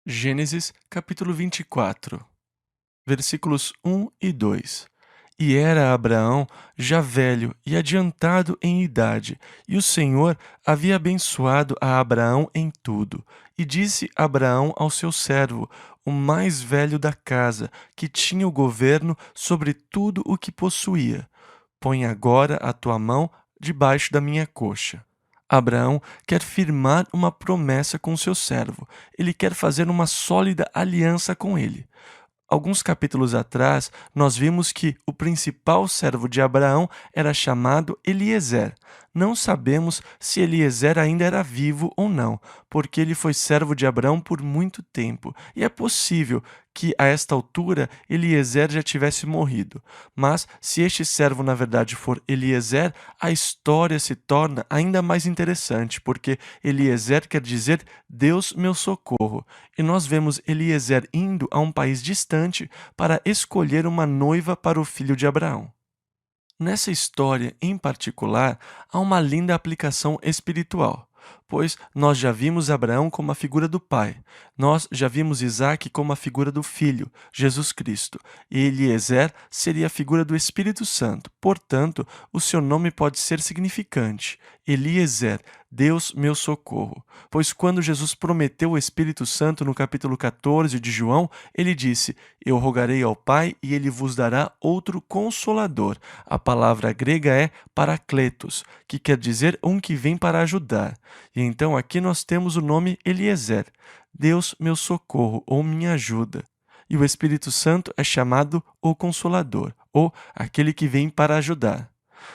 Gênesis capítulo 24, versículos 1 e 2. E era Abraão já velho e adiantado em idade, e o Senhor havia abençoado a Abraão em tudo. E disse Abraão ao seu servo, o mais velho da casa, que tinha o governo sobre tudo o que possuía: põe agora a tua mão debaixo da minha coxa. Abraão quer firmar uma promessa com seu servo. Ele quer fazer uma sólida aliança com ele. Alguns capítulos atrás, nós vimos que o principal servo de Abraão era chamado Eliezer. Não sabemos se Eliezer ainda era vivo ou não, porque ele foi servo de Abraão por muito tempo, e é possível que a esta altura Eliezer já tivesse morrido. Mas se este servo na verdade for Eliezer, a história se torna ainda mais interessante, porque Eliezer quer dizer Deus meu socorro. E nós vemos Eliezer indo a um país distante para escolher uma noiva para o filho de Abraão. Nessa história em particular, há uma linda aplicação espiritual, pois nós já vimos Abraão como a figura do pai, nós já vimos Isaque como a figura do filho, Jesus Cristo, e Eliezer seria a figura do Espírito Santo. Portanto, o seu nome pode ser significante: Eliezer, Deus meu socorro. Pois quando Jesus prometeu o Espírito Santo no capítulo 14 de João, ele disse: Eu rogarei ao Pai e ele vos dará outro consolador. A palavra grega é parakletos, que quer dizer um que vem para ajudar. E então aqui nós temos o nome Eliezer, Deus meu socorro ou minha ajuda. E o Espírito Santo é chamado o Consolador, ou aquele que vem para ajudar.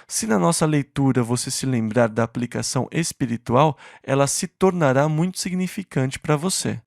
Se na nossa leitura você se lembrar da aplicação espiritual, ela se tornará muito significante para você.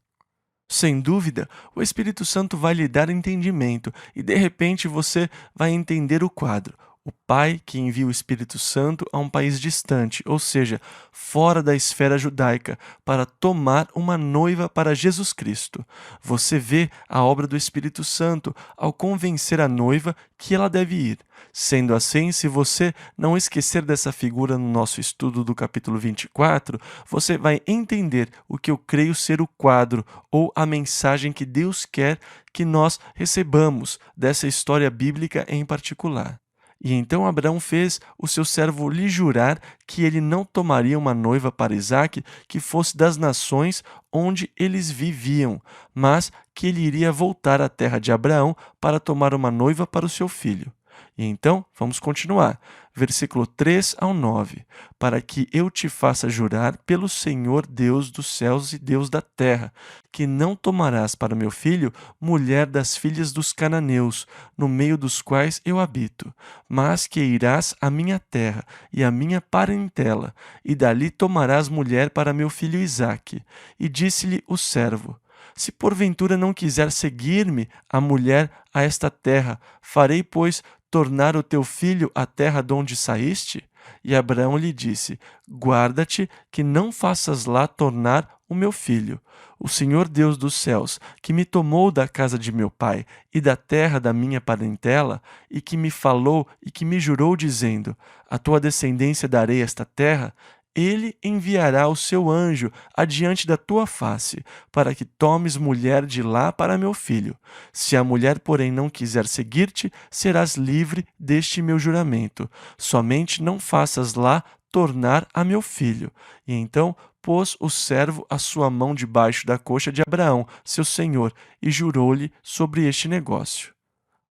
Sem dúvida, o Espírito Santo vai lhe dar entendimento e de repente você vai entender o quadro. O Pai que envia o Espírito Santo a um país distante, ou seja, fora da esfera judaica, para tomar uma noiva para Jesus Cristo. Você vê a obra do Espírito Santo ao convencer a noiva que ela deve ir. Sendo assim, se você não esquecer dessa figura no nosso estudo do capítulo 24, você vai entender o que eu creio ser o quadro ou a mensagem que Deus quer que nós recebamos dessa história bíblica em particular. E então Abraão fez o seu servo lhe jurar que ele não tomaria uma noiva para Isaque que fosse das nações onde eles viviam, mas que ele iria voltar à terra de Abraão para tomar uma noiva para o seu filho. E então, vamos continuar. Versículo 3 ao 9. Para que eu te faça jurar pelo Senhor Deus dos céus e Deus da terra, que não tomarás para meu filho mulher das filhas dos cananeus, no meio dos quais eu habito, mas que irás à minha terra e à minha parentela, e dali tomarás mulher para meu filho Isaque. E disse-lhe o servo: Se porventura não quiser seguir-me a mulher a esta terra, farei, pois, tornar o teu filho à terra de onde saíste? E Abraão lhe disse: Guarda-te que não faças lá tornar o meu filho. O Senhor Deus dos céus, que me tomou da casa de meu pai e da terra da minha parentela, e que me falou e que me jurou, dizendo: A tua descendência darei esta terra, ele enviará o seu anjo adiante da tua face, para que tomes mulher de lá para meu filho. Se a mulher, porém, não quiser seguir-te, serás livre deste meu juramento. Somente não faças lá tornar a meu filho. E então pôs o servo a sua mão debaixo da coxa de Abraão, seu senhor, e jurou-lhe sobre este negócio.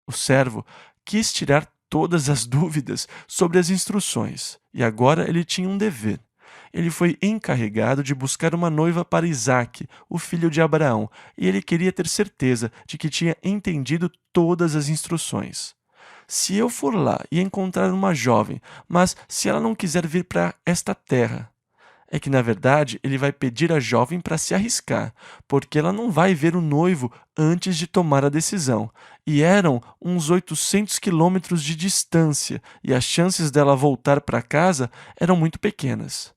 O servo quis tirar todas as dúvidas sobre as instruções, e agora ele tinha um dever. Ele foi encarregado de buscar uma noiva para Isaque, o filho de Abraão, e ele queria ter certeza de que tinha entendido todas as instruções. Se eu for lá e encontrar uma jovem, mas se ela não quiser vir para esta terra, é que, na verdade, ele vai pedir à jovem para se arriscar, porque ela não vai ver o noivo antes de tomar a decisão. E eram uns 800 quilômetros de distância, e as chances dela voltar para casa eram muito pequenas.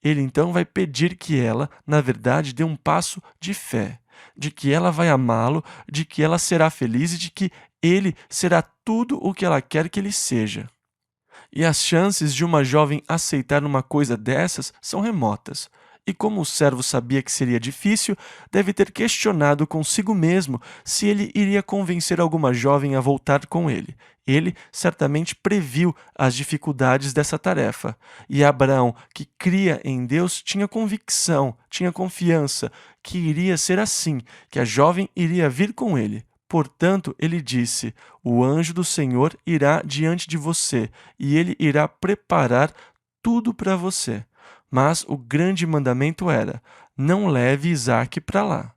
Ele então vai pedir que ela, na verdade, dê um passo de fé, de que ela vai amá-lo, de que ela será feliz e de que ele será tudo o que ela quer que ele seja. E as chances de uma jovem aceitar uma coisa dessas são remotas. E como o servo sabia que seria difícil, deve ter questionado consigo mesmo se ele iria convencer alguma jovem a voltar com ele. Ele certamente previu as dificuldades dessa tarefa. E Abraão, que cria em Deus, tinha convicção, tinha confiança que iria ser assim, que a jovem iria vir com ele. Portanto, ele disse: O anjo do Senhor irá diante de você, e ele irá preparar tudo para você. Mas o grande mandamento era: não leve Isaque para lá.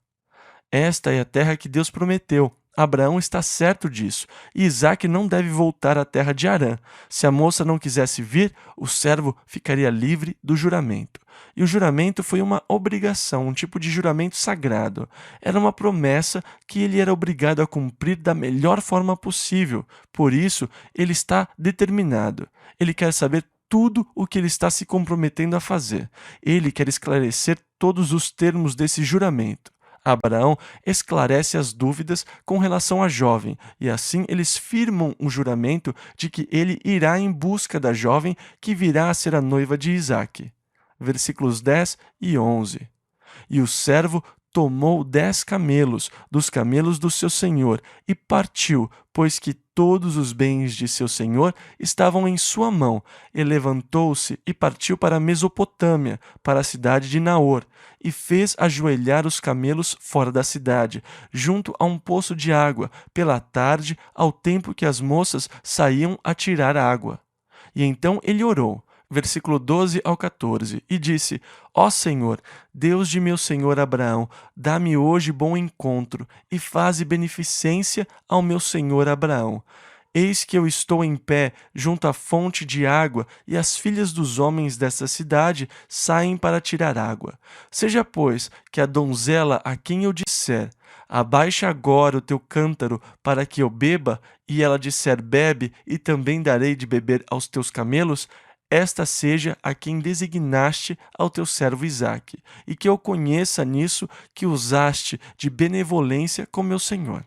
Esta é a terra que Deus prometeu. Abraão está certo disso, e Isaque não deve voltar à terra de Harã. Se a moça não quisesse vir, o servo ficaria livre do juramento. E o juramento foi uma obrigação, um tipo de juramento sagrado. Era uma promessa que ele era obrigado a cumprir da melhor forma possível. Por isso, ele está determinado. Ele quer saber tudo o que ele está se comprometendo a fazer. Ele quer esclarecer todos os termos desse juramento. Abraão esclarece as dúvidas com relação à jovem, e assim eles firmam um juramento de que ele irá em busca da jovem que virá a ser a noiva de Isaque. Versículos 10 e 11. E o servo tomou 10 camelos dos camelos do seu senhor e partiu, pois que todos os bens de seu senhor estavam em sua mão, e levantou-se e partiu para a Mesopotâmia, para a cidade de Naor, e fez ajoelhar os camelos fora da cidade, junto a um poço de água, pela tarde, ao tempo que as moças saíam a tirar água. E então ele orou. Versículo 12 ao 14, e disse: Ó Senhor, Deus de meu senhor Abraão, dá-me hoje bom encontro, e faze beneficência ao meu senhor Abraão. Eis que eu estou em pé junto à fonte de água, e as filhas dos homens desta cidade saem para tirar água. Seja, pois, que a donzela a quem eu disser: Abaixa agora o teu cântaro para que eu beba, e ela disser: Bebe, e também darei de beber aos teus camelos, esta seja a quem designaste ao teu servo Isaque, e que eu conheça nisso que usaste de benevolência com meu senhor.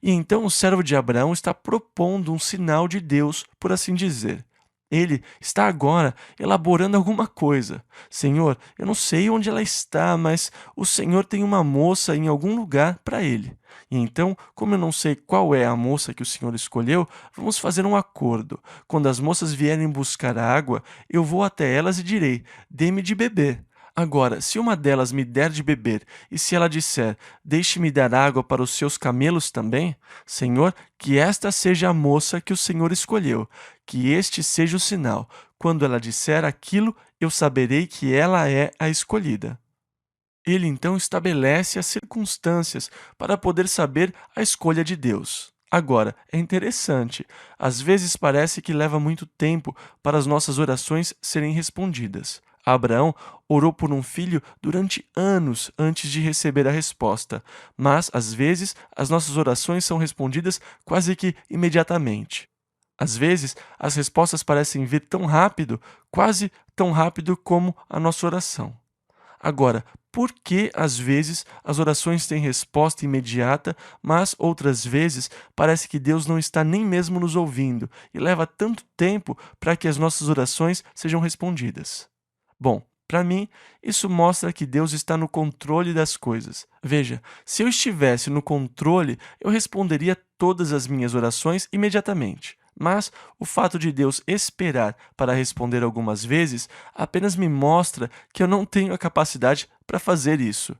E então o servo de Abraão está propondo um sinal de Deus, por assim dizer. Ele está agora elaborando alguma coisa. Senhor, eu não sei onde ela está, mas o Senhor tem uma moça em algum lugar para ele. E então, como eu não sei qual é a moça que o Senhor escolheu, vamos fazer um acordo. Quando as moças vierem buscar água, eu vou até elas e direi: dê-me de beber. Agora, se uma delas me der de beber, e se ela disser: deixe-me dar água para os seus camelos também, Senhor, que esta seja a moça que o Senhor escolheu, que este seja o sinal. Quando ela disser aquilo, eu saberei que ela é a escolhida. Ele então estabelece as circunstâncias para poder saber a escolha de Deus. Agora, é interessante, às vezes parece que leva muito tempo para as nossas orações serem respondidas. Abraão orou por um filho durante anos antes de receber a resposta, mas às vezes as nossas orações são respondidas quase que imediatamente. Às vezes, as respostas parecem vir tão rápido, quase tão rápido como a nossa oração. Agora, por que às vezes as orações têm resposta imediata, mas outras vezes parece que Deus não está nem mesmo nos ouvindo e leva tanto tempo para que as nossas orações sejam respondidas? Bom, para mim, isso mostra que Deus está no controle das coisas. Veja, se eu estivesse no controle, eu responderia todas as minhas orações imediatamente. Mas o fato de Deus esperar para responder algumas vezes apenas me mostra que eu não tenho a capacidade para fazer isso.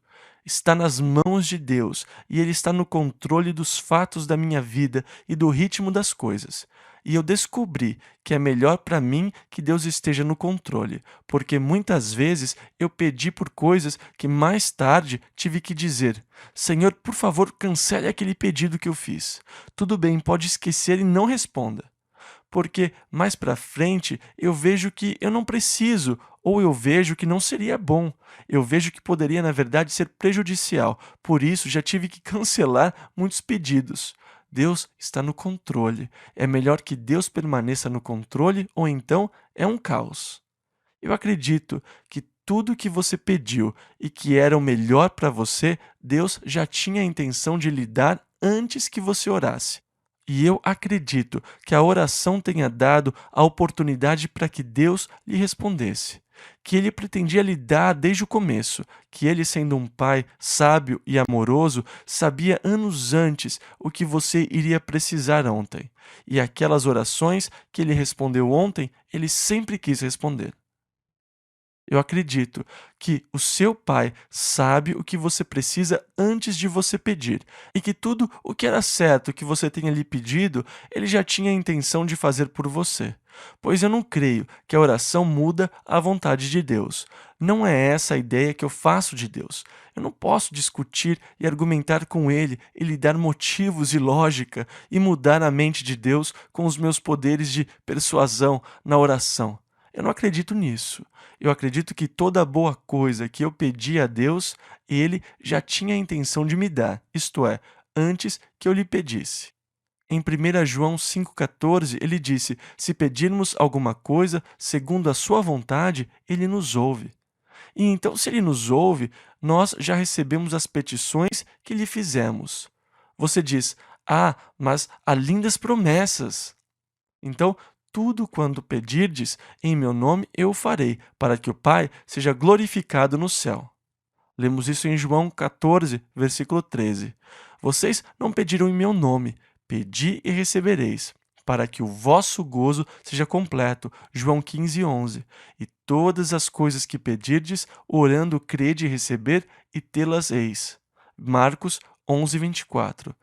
Está nas mãos de Deus e Ele está no controle dos fatos da minha vida e do ritmo das coisas. E eu descobri que é melhor para mim que Deus esteja no controle, porque muitas vezes eu pedi por coisas que mais tarde tive que dizer: Senhor, por favor, cancele aquele pedido que eu fiz. Tudo bem, pode esquecer e não responda. Porque mais para frente eu vejo que eu não preciso, ou eu vejo que não seria bom. Eu vejo que poderia, na verdade, ser prejudicial. Por isso, já tive que cancelar muitos pedidos. Deus está no controle. É melhor que Deus permaneça no controle ou então é um caos. Eu acredito que tudo que você pediu e que era o melhor para você, Deus já tinha a intenção de lhe dar antes que você orasse. E eu acredito que a oração tenha dado a oportunidade para que Deus lhe respondesse. que ele pretendia lhe dar desde o começo, que ele, sendo um pai sábio e amoroso, sabia anos antes o que você iria precisar ontem. E aquelas orações que ele respondeu ontem, ele sempre quis responder. Eu acredito que o seu pai sabe o que você precisa antes de você pedir, e que tudo o que era certo que você tenha lhe pedido, ele já tinha a intenção de fazer por você. Pois eu não creio que a oração muda a vontade de Deus. Não é essa a ideia que eu faço de Deus. Eu não posso discutir e argumentar com ele e lhe dar motivos e lógica e mudar a mente de Deus com os meus poderes de persuasão na oração. Eu não acredito nisso. Eu acredito que toda boa coisa que eu pedi a Deus, ele já tinha a intenção de me dar, isto é, antes que eu lhe pedisse. Em 1 João 5,14, ele disse: Se pedirmos alguma coisa segundo a sua vontade, ele nos ouve. E então, se ele nos ouve, nós já recebemos as petições que lhe fizemos. Você diz: Ah, mas há lindas promessas. Então, tudo quanto pedirdes em meu nome eu o farei, para que o Pai seja glorificado no céu. Lemos isso em João 14, versículo 13. Vocês não pediram em meu nome, pedi e recebereis, para que o vosso gozo seja completo. João 15, 11. E todas as coisas que pedirdes, orando, crede receber e tê-las eis. Marcos 11, 24.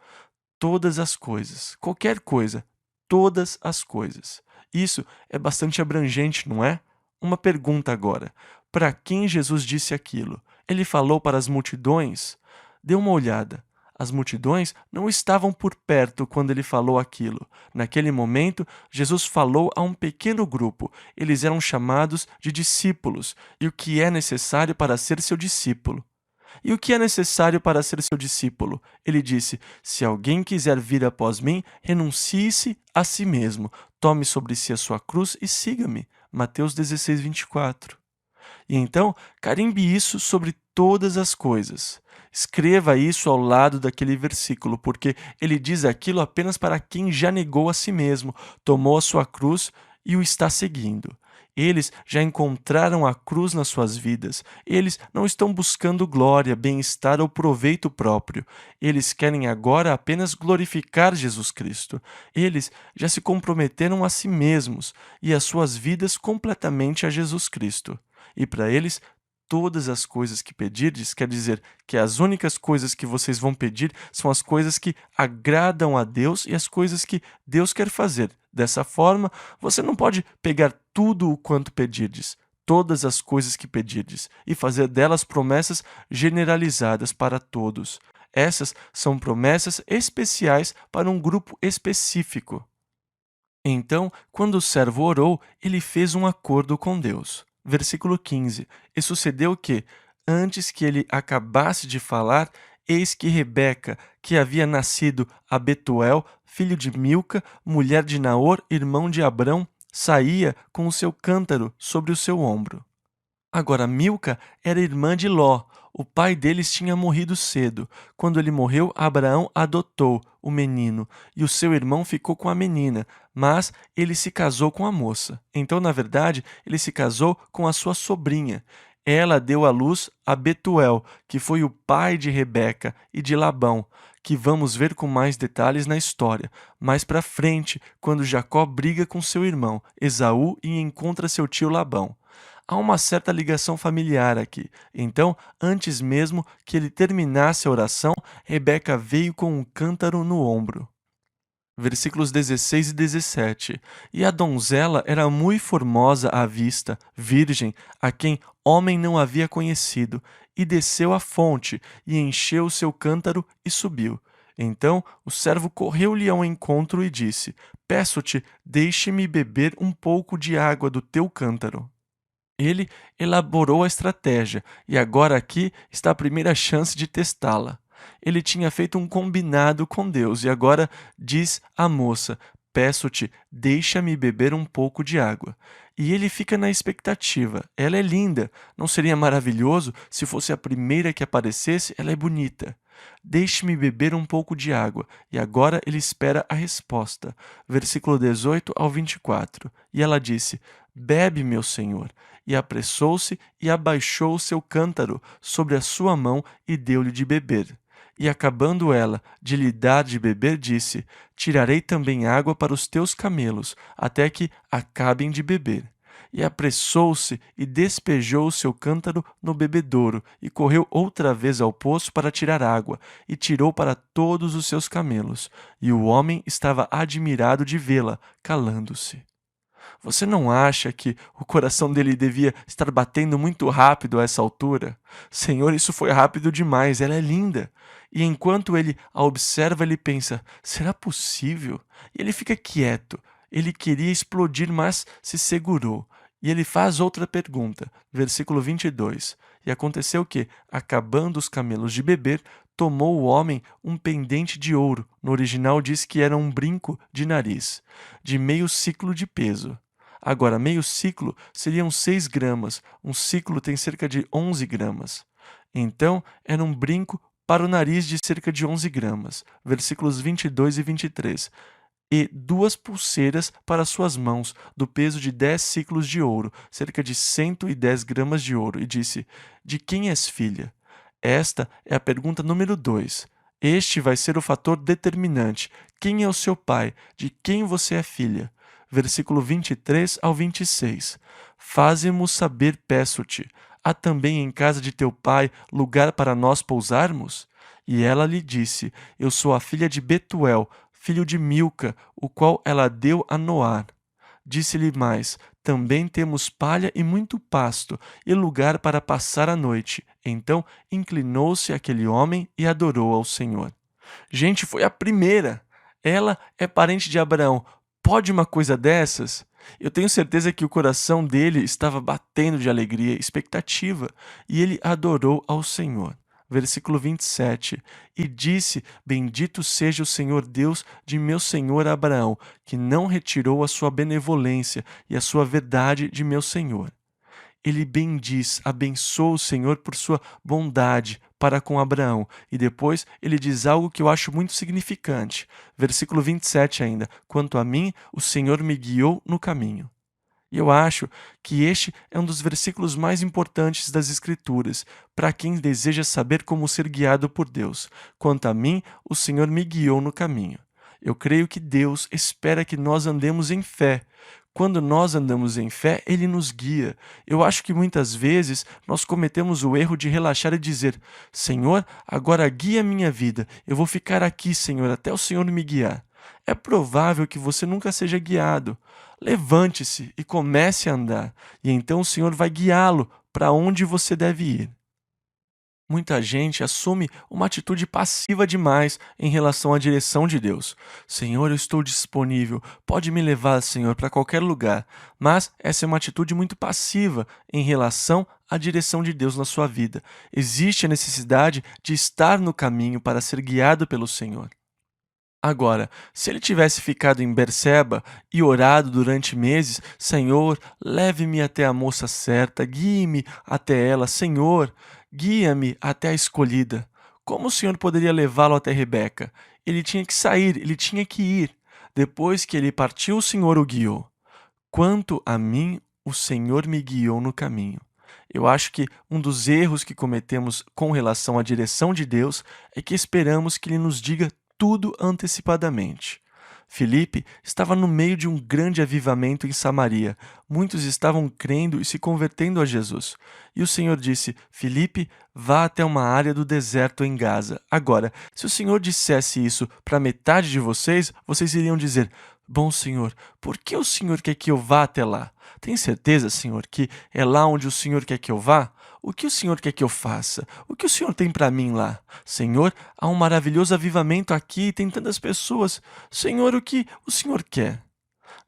Todas as coisas, qualquer coisa, todas as coisas. Isso é bastante abrangente, não é? Uma pergunta agora. Para quem Jesus disse aquilo? Ele falou para as multidões? Dê uma olhada. As multidões não estavam por perto quando ele falou aquilo. Naquele momento, Jesus falou a um pequeno grupo. Eles eram chamados de discípulos. E o que é necessário para ser seu discípulo? E o que é necessário para ser seu discípulo? Ele disse: Se alguém quiser vir após mim, renuncie-se a si mesmo, tome sobre si a sua cruz e siga-me. Mateus 16, 24. E então, carimbe isso sobre todas as coisas. Escreva isso ao lado daquele versículo, porque ele diz aquilo apenas para quem já negou a si mesmo, tomou a sua cruz e o está seguindo. Eles já encontraram a cruz nas suas vidas. Eles não estão buscando glória, bem-estar ou proveito próprio. Eles querem agora apenas glorificar Jesus Cristo. Eles já se comprometeram a si mesmos e as suas vidas completamente a Jesus Cristo. E para eles, todas as coisas que pedirdes, quer dizer que as únicas coisas que vocês vão pedir são as coisas que agradam a Deus e as coisas que Deus quer fazer. Dessa forma, você não pode pegar tudo o quanto pedirdes, todas as coisas que pedirdes, e fazer delas promessas generalizadas para todos. Essas são promessas especiais para um grupo específico. Então, quando o servo orou, ele fez um acordo com Deus. Versículo 15. E sucedeu que, antes que ele acabasse de falar, eis que Rebeca, que havia nascido a Betuel, filho de Milca, mulher de Naor, irmão de Abrão, saía com o seu cântaro sobre o seu ombro. Agora, Milca era irmã de Ló. O pai deles tinha morrido cedo. Quando ele morreu, Abraão adotou o menino e o seu irmão ficou com a menina, mas ele se casou com a moça. Então, na verdade, ele se casou com a sua sobrinha. Ela deu à luz a Betuel, que foi o pai de Rebeca e de Labão, que vamos ver com mais detalhes na história. Mais para frente, quando Jacó briga com seu irmão Esaú e encontra seu tio Labão. Há uma certa ligação familiar aqui. Então, antes mesmo que ele terminasse a oração, Rebeca veio com um cântaro no ombro. Versículos 16 e 17. E a donzela era muito formosa à vista, virgem, a quem homem não havia conhecido, e desceu à fonte, e encheu o seu cântaro e subiu. Então o servo correu-lhe ao encontro e disse: Peço-te, deixe-me beber um pouco de água do teu cântaro. Ele elaborou a estratégia e agora aqui está a primeira chance de testá-la. Ele tinha feito um combinado com Deus e agora diz à moça: Peço-te, deixa-me beber um pouco de água. E ele fica na expectativa. Ela é linda. Não seria maravilhoso se fosse a primeira que aparecesse? Ela é bonita. Deixe-me beber um pouco de água. E agora ele espera a resposta. Versículo 18 ao 24. E ela disse: Bebe, meu senhor. e apressou-se e abaixou o seu cântaro sobre a sua mão e deu-lhe de beber. E acabando ela de lhe dar de beber, disse: Tirarei também água para os teus camelos, até que acabem de beber. E apressou-se e despejou o seu cântaro no bebedouro, e correu outra vez ao poço para tirar água, e tirou para todos os seus camelos. E o homem estava admirado de vê-la, calando-se. Você não acha que o coração dele devia estar batendo muito rápido a essa altura? Senhor, isso foi rápido demais, ela é linda. E enquanto ele a observa, ele pensa: será possível? E ele fica quieto. Ele queria explodir, mas se segurou. E ele faz outra pergunta, versículo 22. E aconteceu que, acabando os camelos de beber, tomou o homem um pendente de ouro. No original diz que era um brinco de nariz, de meio ciclo de peso. Agora, meio ciclo seriam 6 gramas, um ciclo tem cerca de 11 gramas. Então, era um brinco para o nariz de cerca de 11 gramas, versículos 22 e 23. E 2 pulseiras para suas mãos, do peso de 10 ciclos de ouro, cerca de 110 gramas de ouro, e disse: De quem és filha? Esta é a pergunta número 2. Este vai ser o fator determinante. Quem é o seu pai? De quem você é filha? Versículo 23 ao 26. Faze-mo saber, peço-te. Há também em casa de teu pai lugar para nós pousarmos? E ela lhe disse: Eu sou a filha de Betuel, filho de Milca, o qual ela deu a Noar. Disse-lhe mais: Também temos palha e muito pasto, e lugar para passar a noite. Então inclinou-se aquele homem e adorou ao Senhor. Gente, foi a primeira. Ela é parente de Abraão. Pode uma coisa dessas? Eu tenho certeza que o coração dele estava batendo de alegria, expectativa, e ele adorou ao Senhor. Versículo 27. E disse: Bendito seja o Senhor Deus de meu senhor Abraão, que não retirou a sua benevolência e a sua verdade de meu senhor. Ele bendiz, abençoa o Senhor por sua bondade para com Abraão. E depois ele diz algo que eu acho muito significante. Versículo 27 ainda. Quanto a mim, o Senhor me guiou no caminho. E eu acho que este é um dos versículos mais importantes das Escrituras, para quem deseja saber como ser guiado por Deus. Quanto a mim, o Senhor me guiou no caminho. Eu creio que Deus espera que nós andemos em fé. Quando nós andamos em fé, Ele nos guia. Eu acho que muitas vezes nós cometemos o erro de relaxar e dizer: Senhor, agora guia a minha vida. Eu vou ficar aqui, Senhor, até o Senhor me guiar. É provável que você nunca seja guiado. Levante-se e comece a andar, e então o Senhor vai guiá-lo para onde você deve ir. Muita gente assume uma atitude passiva demais em relação à direção de Deus. Senhor, eu estou disponível, pode me levar, Senhor, para qualquer lugar. Mas essa é uma atitude muito passiva em relação à direção de Deus na sua vida. Existe a necessidade de estar no caminho para ser guiado pelo Senhor. Agora, se ele tivesse ficado em Berseba e orado durante meses: Senhor, leve-me até a moça certa, guie-me até ela, Senhor, guia-me até a escolhida. Como o Senhor poderia levá-lo até Rebeca? Ele tinha que sair, ele tinha que ir. Depois que ele partiu, o Senhor o guiou. Quanto a mim, o Senhor me guiou no caminho. Eu acho que um dos erros que cometemos com relação à direção de Deus é que esperamos que Ele nos diga tudo antecipadamente. Filipe estava no meio de um grande avivamento em Samaria. Muitos estavam crendo e se convertendo a Jesus. E o Senhor disse: Filipe, vá até uma área do deserto em Gaza. Agora, se o Senhor dissesse isso para metade de vocês, vocês iriam dizer: Bom Senhor, por que o Senhor quer que eu vá até lá? Tem certeza, Senhor, que é lá onde o Senhor quer que eu vá? O que o Senhor quer que eu faça? O que o Senhor tem para mim lá? Senhor, há um maravilhoso avivamento aqui e tem tantas pessoas. Senhor, o que o Senhor quer?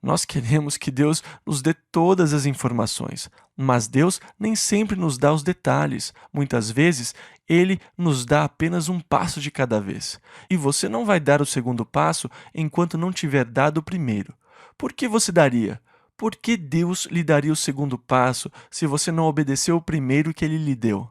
Nós queremos que Deus nos dê todas as informações, mas Deus nem sempre nos dá os detalhes. Muitas vezes, Ele nos dá apenas um passo de cada vez. E você não vai dar o segundo passo enquanto não tiver dado o primeiro. Por que você daria? Por que Deus lhe daria o segundo passo se você não obedeceu o primeiro que Ele lhe deu?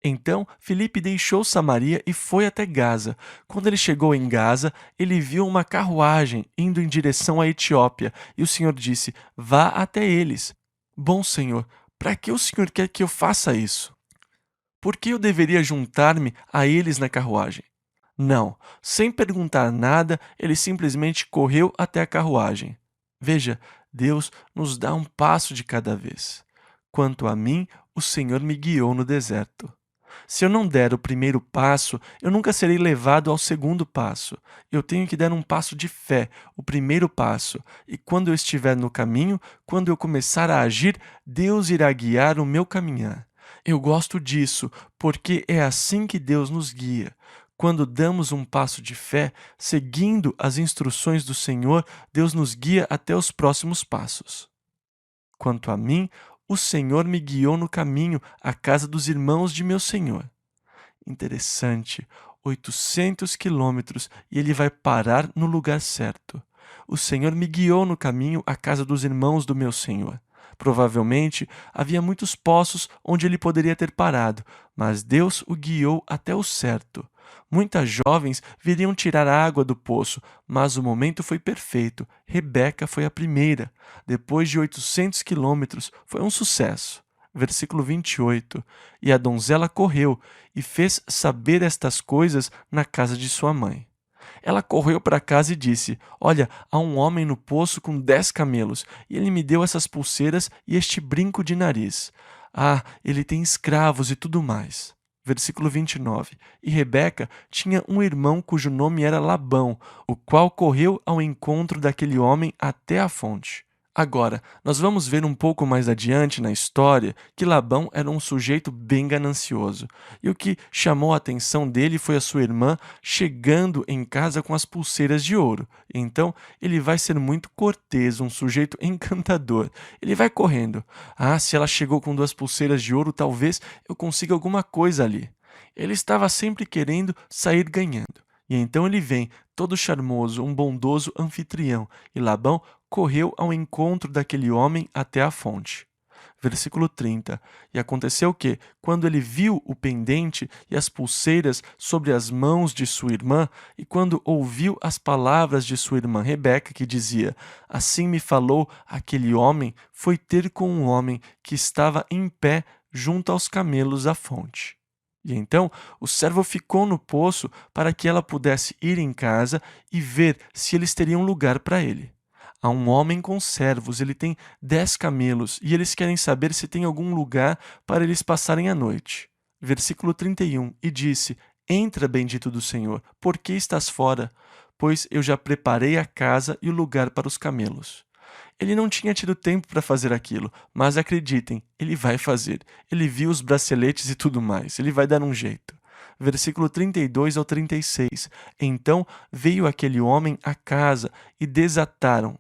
Então, Filipe deixou Samaria e foi até Gaza. Quando ele chegou em Gaza, ele viu uma carruagem indo em direção à Etiópia, e o Senhor disse: Vá até eles. Bom Senhor, Para que o Senhor quer que eu faça isso? Por que eu deveria juntar-me a eles na carruagem? Não, sem perguntar nada, ele simplesmente correu até a carruagem. Veja, Deus nos dá um passo de cada vez. Quanto a mim, o Senhor me guiou no deserto. Se eu não der o primeiro passo, eu nunca serei levado ao segundo passo. Eu tenho que dar um passo de fé, o primeiro passo. E quando eu estiver no caminho, quando eu começar a agir, Deus irá guiar o meu caminhar. Eu gosto disso, porque é assim que Deus nos guia. Quando damos um passo de fé, seguindo as instruções do Senhor, Deus nos guia até os próximos passos. Quanto a mim, o Senhor me guiou no caminho à casa dos irmãos de meu Senhor. Interessante, 800 quilômetros e ele vai parar no lugar certo. O Senhor me guiou no caminho à casa dos irmãos do meu Senhor. Provavelmente havia muitos poços onde ele poderia ter parado, mas Deus o guiou até o certo. Muitas jovens viriam tirar a água do poço, mas o momento foi perfeito. Rebeca foi a primeira. Depois de 800 quilômetros, foi um sucesso. Versículo 28. E a donzela correu e fez saber estas coisas na casa de sua mãe. Ela correu para casa e disse: Olha, há um homem no poço com 10 camelos, e ele me deu essas pulseiras e este brinco de nariz. Ah, ele tem escravos e tudo mais. Versículo 29. E Rebeca tinha um irmão cujo nome era Labão, o qual correu ao encontro daquele homem até a fonte. Agora, nós vamos ver um pouco mais adiante na história que Labão era um sujeito bem ganancioso. E o que chamou a atenção dele foi a sua irmã chegando em casa com as pulseiras de ouro. Então, ele vai ser muito cortês, um sujeito encantador. Ele vai correndo. Ah, se ela chegou com 2 pulseiras de ouro, talvez eu consiga alguma coisa ali. Ele estava sempre querendo sair ganhando. E então ele vem, todo charmoso, um bondoso anfitrião, e Labão correu ao encontro daquele homem até a fonte. Versículo 30. E aconteceu que, quando ele viu o pendente e as pulseiras sobre as mãos de sua irmã, e quando ouviu as palavras de sua irmã Rebeca, que dizia: Assim me falou aquele homem, foi ter com um homem que estava em pé junto aos camelos à fonte. E então o servo ficou no poço para que ela pudesse ir em casa e ver se eles teriam lugar para ele. Há um homem com servos, ele tem 10 camelos, e eles querem saber se tem algum lugar para eles passarem a noite. Versículo 31. E disse: Entra, bendito do Senhor, por que estás fora? Pois eu já preparei a casa e o lugar para os camelos. Ele não tinha tido tempo para fazer aquilo, mas acreditem, ele vai fazer. Ele viu os braceletes e tudo mais, ele vai dar um jeito. Versículo 32 ao 36. Então veio aquele homem à casa e desarrearam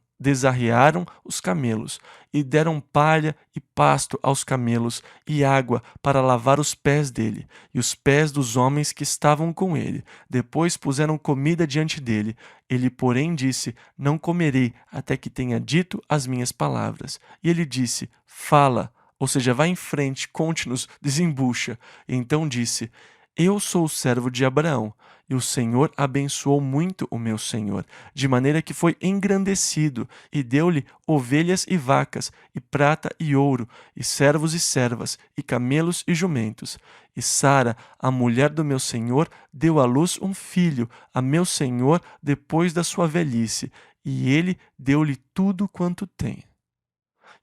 os camelos, e deram palha e pasto aos camelos, e água para lavar os pés dele, e os pés dos homens que estavam com ele. Depois puseram comida diante dele. Ele, porém, disse: Não comerei até que tenha dito as minhas palavras. E ele disse: Fala, ou seja, vá em frente, conte-nos, desembucha. E então disse: Eu sou o servo de Abraão, e o Senhor abençoou muito o meu senhor, de maneira que foi engrandecido, e deu-lhe ovelhas e vacas, e prata e ouro, e servos e servas, e camelos e jumentos. E Sara, a mulher do meu senhor, deu à luz um filho a meu senhor depois da sua velhice, e ele deu-lhe tudo quanto tem.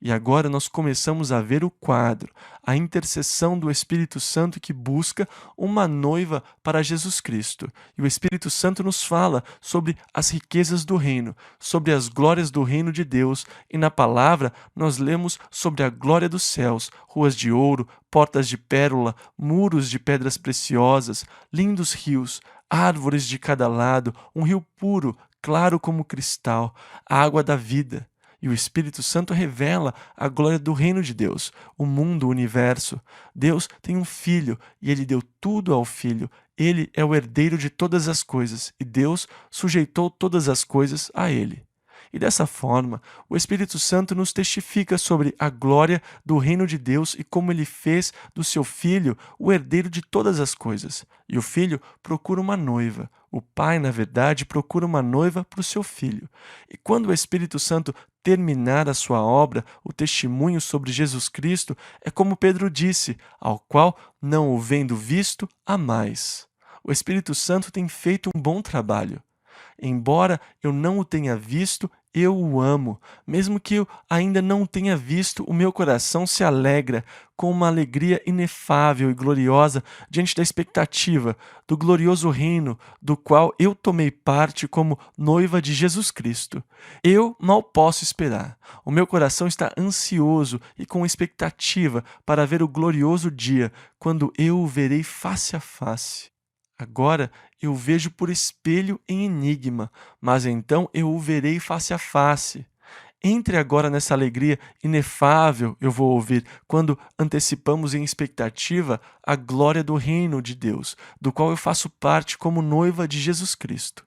E agora nós começamos a ver o quadro, a intercessão do Espírito Santo que busca uma noiva para Jesus Cristo. E o Espírito Santo nos fala sobre as riquezas do reino, sobre as glórias do reino de Deus. E na palavra nós lemos sobre a glória dos céus, ruas de ouro, portas de pérola, muros de pedras preciosas, lindos rios, árvores de cada lado, um rio puro, claro como cristal, a água da vida. E o Espírito Santo revela a glória do reino de Deus, o mundo, o universo. Deus tem um filho e ele deu tudo ao filho. Ele é o herdeiro de todas as coisas e Deus sujeitou todas as coisas a ele. E dessa forma, o Espírito Santo nos testifica sobre a glória do reino de Deus e como ele fez do seu filho o herdeiro de todas as coisas. E o filho procura uma noiva. O pai, na verdade, procura uma noiva para o seu filho. E quando o Espírito Santo terminar a sua obra, o testemunho sobre Jesus Cristo, é como Pedro disse, ao qual, não o vendo visto, há mais. O Espírito Santo tem feito um bom trabalho. Embora eu não o tenha visto, eu o amo. Mesmo que eu ainda não o tenha visto, o meu coração se alegra com uma alegria inefável e gloriosa diante da expectativa do glorioso reino do qual eu tomei parte como noiva de Jesus Cristo. Eu mal posso esperar. O meu coração está ansioso e com expectativa para ver o glorioso dia quando eu o verei face a face. Agora eu o vejo por espelho em enigma, mas então eu o verei face a face. Entre agora nessa alegria inefável, eu vou ouvir, quando antecipamos em expectativa a glória do reino de Deus, do qual eu faço parte como noiva de Jesus Cristo.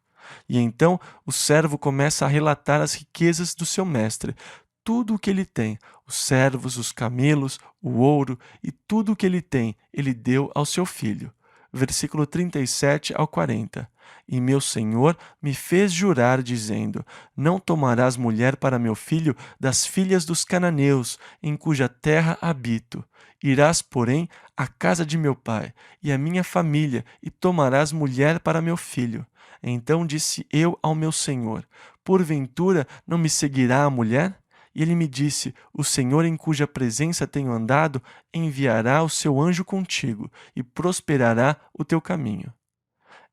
E então o servo começa a relatar as riquezas do seu mestre, tudo o que ele tem, os servos, os camelos, o ouro e tudo o que ele tem, ele deu ao seu filho. Versículo 37 ao 40. E meu senhor me fez jurar, dizendo: Não tomarás mulher para meu filho das filhas dos cananeus, em cuja terra habito. Irás, porém, à casa de meu pai e à minha família, e tomarás mulher para meu filho. Então disse eu ao meu senhor: Porventura não me seguirá a mulher? E ele me disse: O Senhor em cuja presença tenho andado, enviará o seu anjo contigo, e prosperará o teu caminho.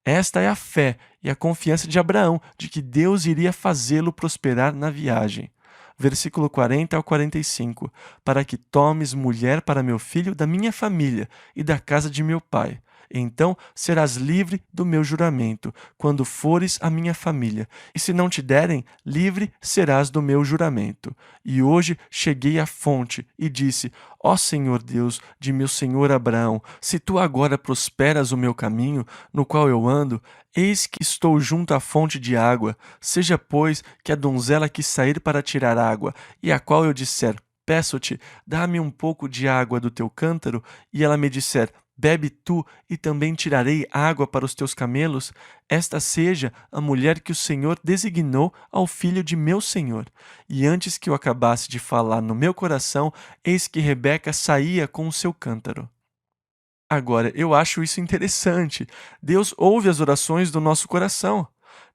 Esta é a fé e a confiança de Abraão de que Deus iria fazê-lo prosperar na viagem. Versículo 40 ao 45. Para que tomes mulher para meu filho da minha família e da casa de meu pai. Então serás livre do meu juramento, quando fores à minha família. E se não te derem, livre serás do meu juramento. E hoje cheguei à fonte e disse: Ó Senhor Deus de meu senhor Abraão, se tu agora prosperas o meu caminho, no qual eu ando, eis que estou junto à fonte de água. Seja, pois, que a donzela que sair para tirar água, e a qual eu disser: Peço-te, dá-me um pouco de água do teu cântaro, e ela me disser: Bebe tu, e também tirarei água para os teus camelos. Esta seja a mulher que o Senhor designou ao filho de meu senhor. E antes que eu acabasse de falar no meu coração, eis que Rebeca saía com o seu cântaro. Agora, eu acho isso interessante. Deus ouve as orações do nosso coração.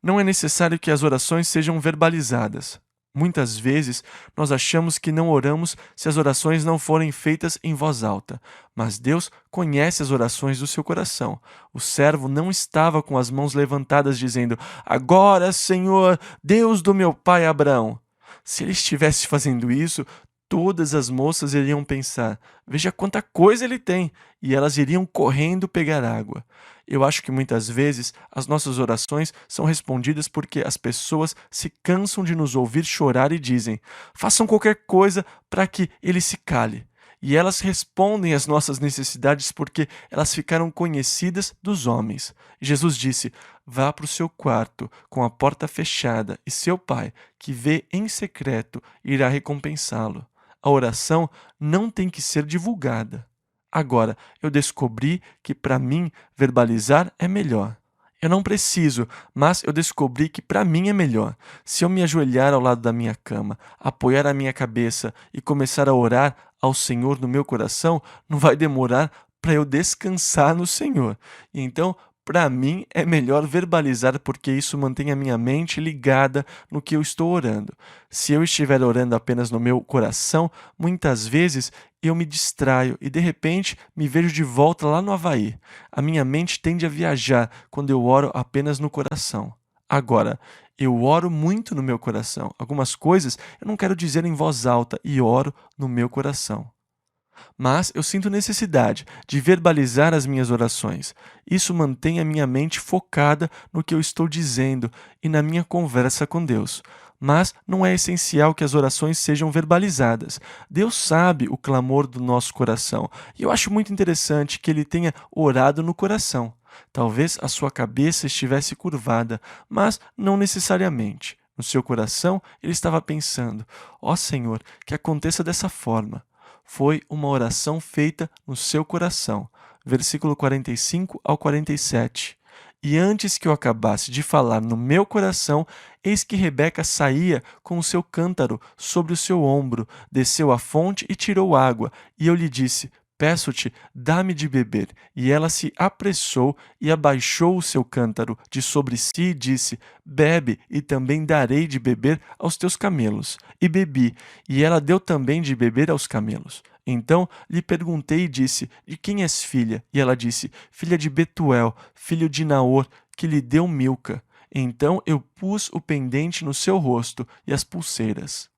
Não é necessário que as orações sejam verbalizadas. Muitas vezes, nós achamos que não oramos se as orações não forem feitas em voz alta. Mas Deus conhece as orações do seu coração. O servo não estava com as mãos levantadas dizendo: Agora, Senhor, Deus do meu pai Abraão. Se ele estivesse fazendo isso, todas as moças iriam pensar: Veja quanta coisa ele tem! E elas iriam correndo pegar água. Eu acho que muitas vezes as nossas orações são respondidas porque as pessoas se cansam de nos ouvir chorar e dizem: Façam qualquer coisa para que ele se cale. E elas respondem às nossas necessidades porque elas ficaram conhecidas dos homens. Jesus disse: Vá para o seu quarto com a porta fechada, e seu pai, que vê em secreto, irá recompensá-lo. A oração não tem que ser divulgada. Agora, eu descobri que para mim verbalizar é melhor. Eu não preciso, mas eu descobri que para mim é melhor. Se eu me ajoelhar ao lado da minha cama, apoiar a minha cabeça e começar a orar ao Senhor no meu coração, não vai demorar para eu descansar no Senhor. E então, para mim, é melhor verbalizar porque isso mantém a minha mente ligada no que eu estou orando. Se eu estiver orando apenas no meu coração, muitas vezes eu me distraio e de repente me vejo de volta lá no Havaí. A minha mente tende a viajar quando eu oro apenas no coração. Agora, eu oro muito no meu coração. Algumas coisas eu não quero dizer em voz alta e oro no meu coração. Mas eu sinto necessidade de verbalizar as minhas orações. Isso mantém a minha mente focada no que eu estou dizendo e na minha conversa com Deus. Mas não é essencial que as orações sejam verbalizadas. Deus sabe o clamor do nosso coração. E eu acho muito interessante que ele tenha orado no coração. Talvez a sua cabeça estivesse curvada, mas não necessariamente. No seu coração, ele estava pensando: Ó Senhor, que aconteça dessa forma. Foi uma oração feita no seu coração. Versículo 45 ao 47. E antes que eu acabasse de falar no meu coração, eis que Rebeca saía com o seu cântaro sobre o seu ombro, desceu à fonte e tirou água. E eu lhe disse: Peço-te, dá-me de beber. E ela se apressou e abaixou o seu cântaro de sobre si e disse: Bebe, e também darei de beber aos teus camelos. E bebi, e ela deu também de beber aos camelos. Então lhe perguntei e disse: De quem és filha? E ela disse: Filha de Betuel, filho de Naor, que lhe deu Milca. Então eu pus o pendente no seu rosto e as pulseiras.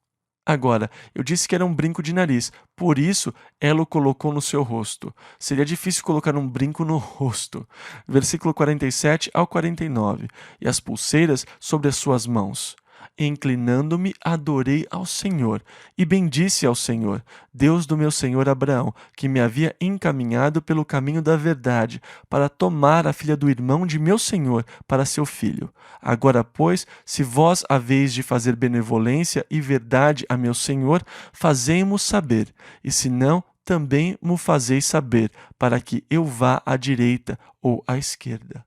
Agora, eu disse que era um brinco de nariz, por isso ela o colocou no seu rosto. Seria difícil colocar um brinco no rosto. Versículo 47 ao 49. E as pulseiras sobre as suas mãos. E inclinando-me, adorei ao Senhor e bendisse ao Senhor, Deus do meu senhor Abraão, que me havia encaminhado pelo caminho da verdade, para tomar a filha do irmão de meu senhor para seu filho. Agora, pois, se vós haveis de fazer benevolência e verdade a meu senhor, fazei-mo saber, e se não, também mo fazeis saber, para que eu vá à direita ou à esquerda.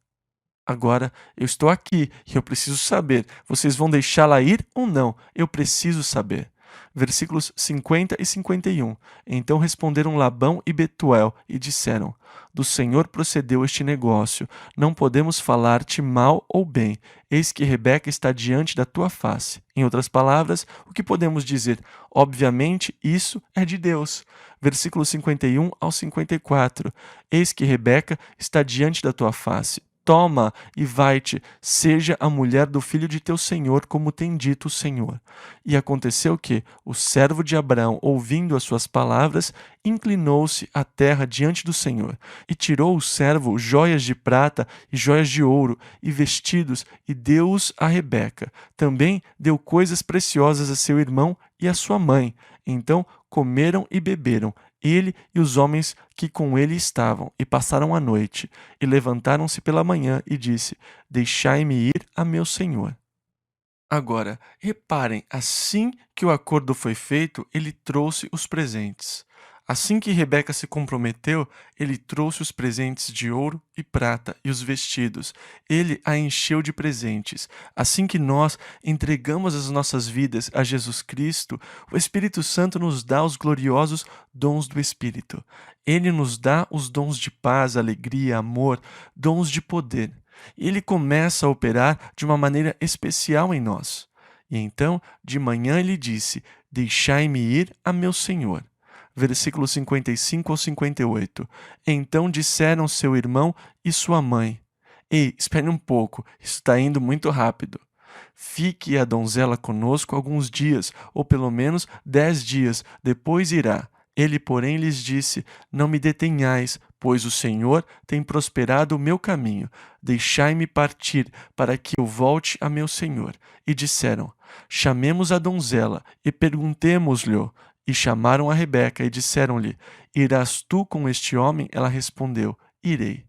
Agora eu estou aqui e eu preciso saber. Vocês vão deixá-la ir ou não? Eu preciso saber. Versículos 50 e 51. Então responderam Labão e Betuel e disseram: Do Senhor procedeu este negócio. Não podemos falar-te mal ou bem. Eis que Rebeca está diante da tua face. Em outras palavras, o que podemos dizer? Obviamente, isso é de Deus. Versículos 51 ao 54. Eis que Rebeca está diante da tua face. Toma e vai-te, seja a mulher do filho de teu senhor, como tem dito o Senhor. E aconteceu que o servo de Abraão, ouvindo as suas palavras, inclinou-se à terra diante do Senhor, e tirou o servo joias de prata e joias de ouro, e vestidos, e deu-os a Rebeca. Também deu coisas preciosas a seu irmão e a sua mãe. Então comeram e beberam, ele e os homens que com ele estavam, e passaram a noite. E levantaram-se pela manhã, e disse: Deixai-me ir a meu senhor. Agora, reparem, assim que o acordo foi feito, ele trouxe os presentes. Assim que Rebeca se comprometeu, ele trouxe os presentes de ouro e prata e os vestidos. Ele a encheu de presentes. Assim que nós entregamos as nossas vidas a Jesus Cristo, o Espírito Santo nos dá os gloriosos dons do Espírito. Ele nos dá os dons de paz, alegria, amor, dons de poder. E ele começa a operar de uma maneira especial em nós. E então, de manhã, ele disse: Deixai-me ir a meu Senhor. Versículos 55 ao 58. Então disseram seu irmão e sua mãe: Ei, espere um pouco, isso está indo muito rápido. Fique a donzela conosco alguns dias, ou pelo menos 10 dias, depois irá. Ele, porém, lhes disse: Não me detenhais, pois o Senhor tem prosperado o meu caminho. Deixai-me partir, para que eu volte a meu senhor. E disseram: Chamemos a donzela e perguntemo-lhe. E chamaram a Rebeca e disseram-lhe: Irás tu com este homem? Ela respondeu: Irei.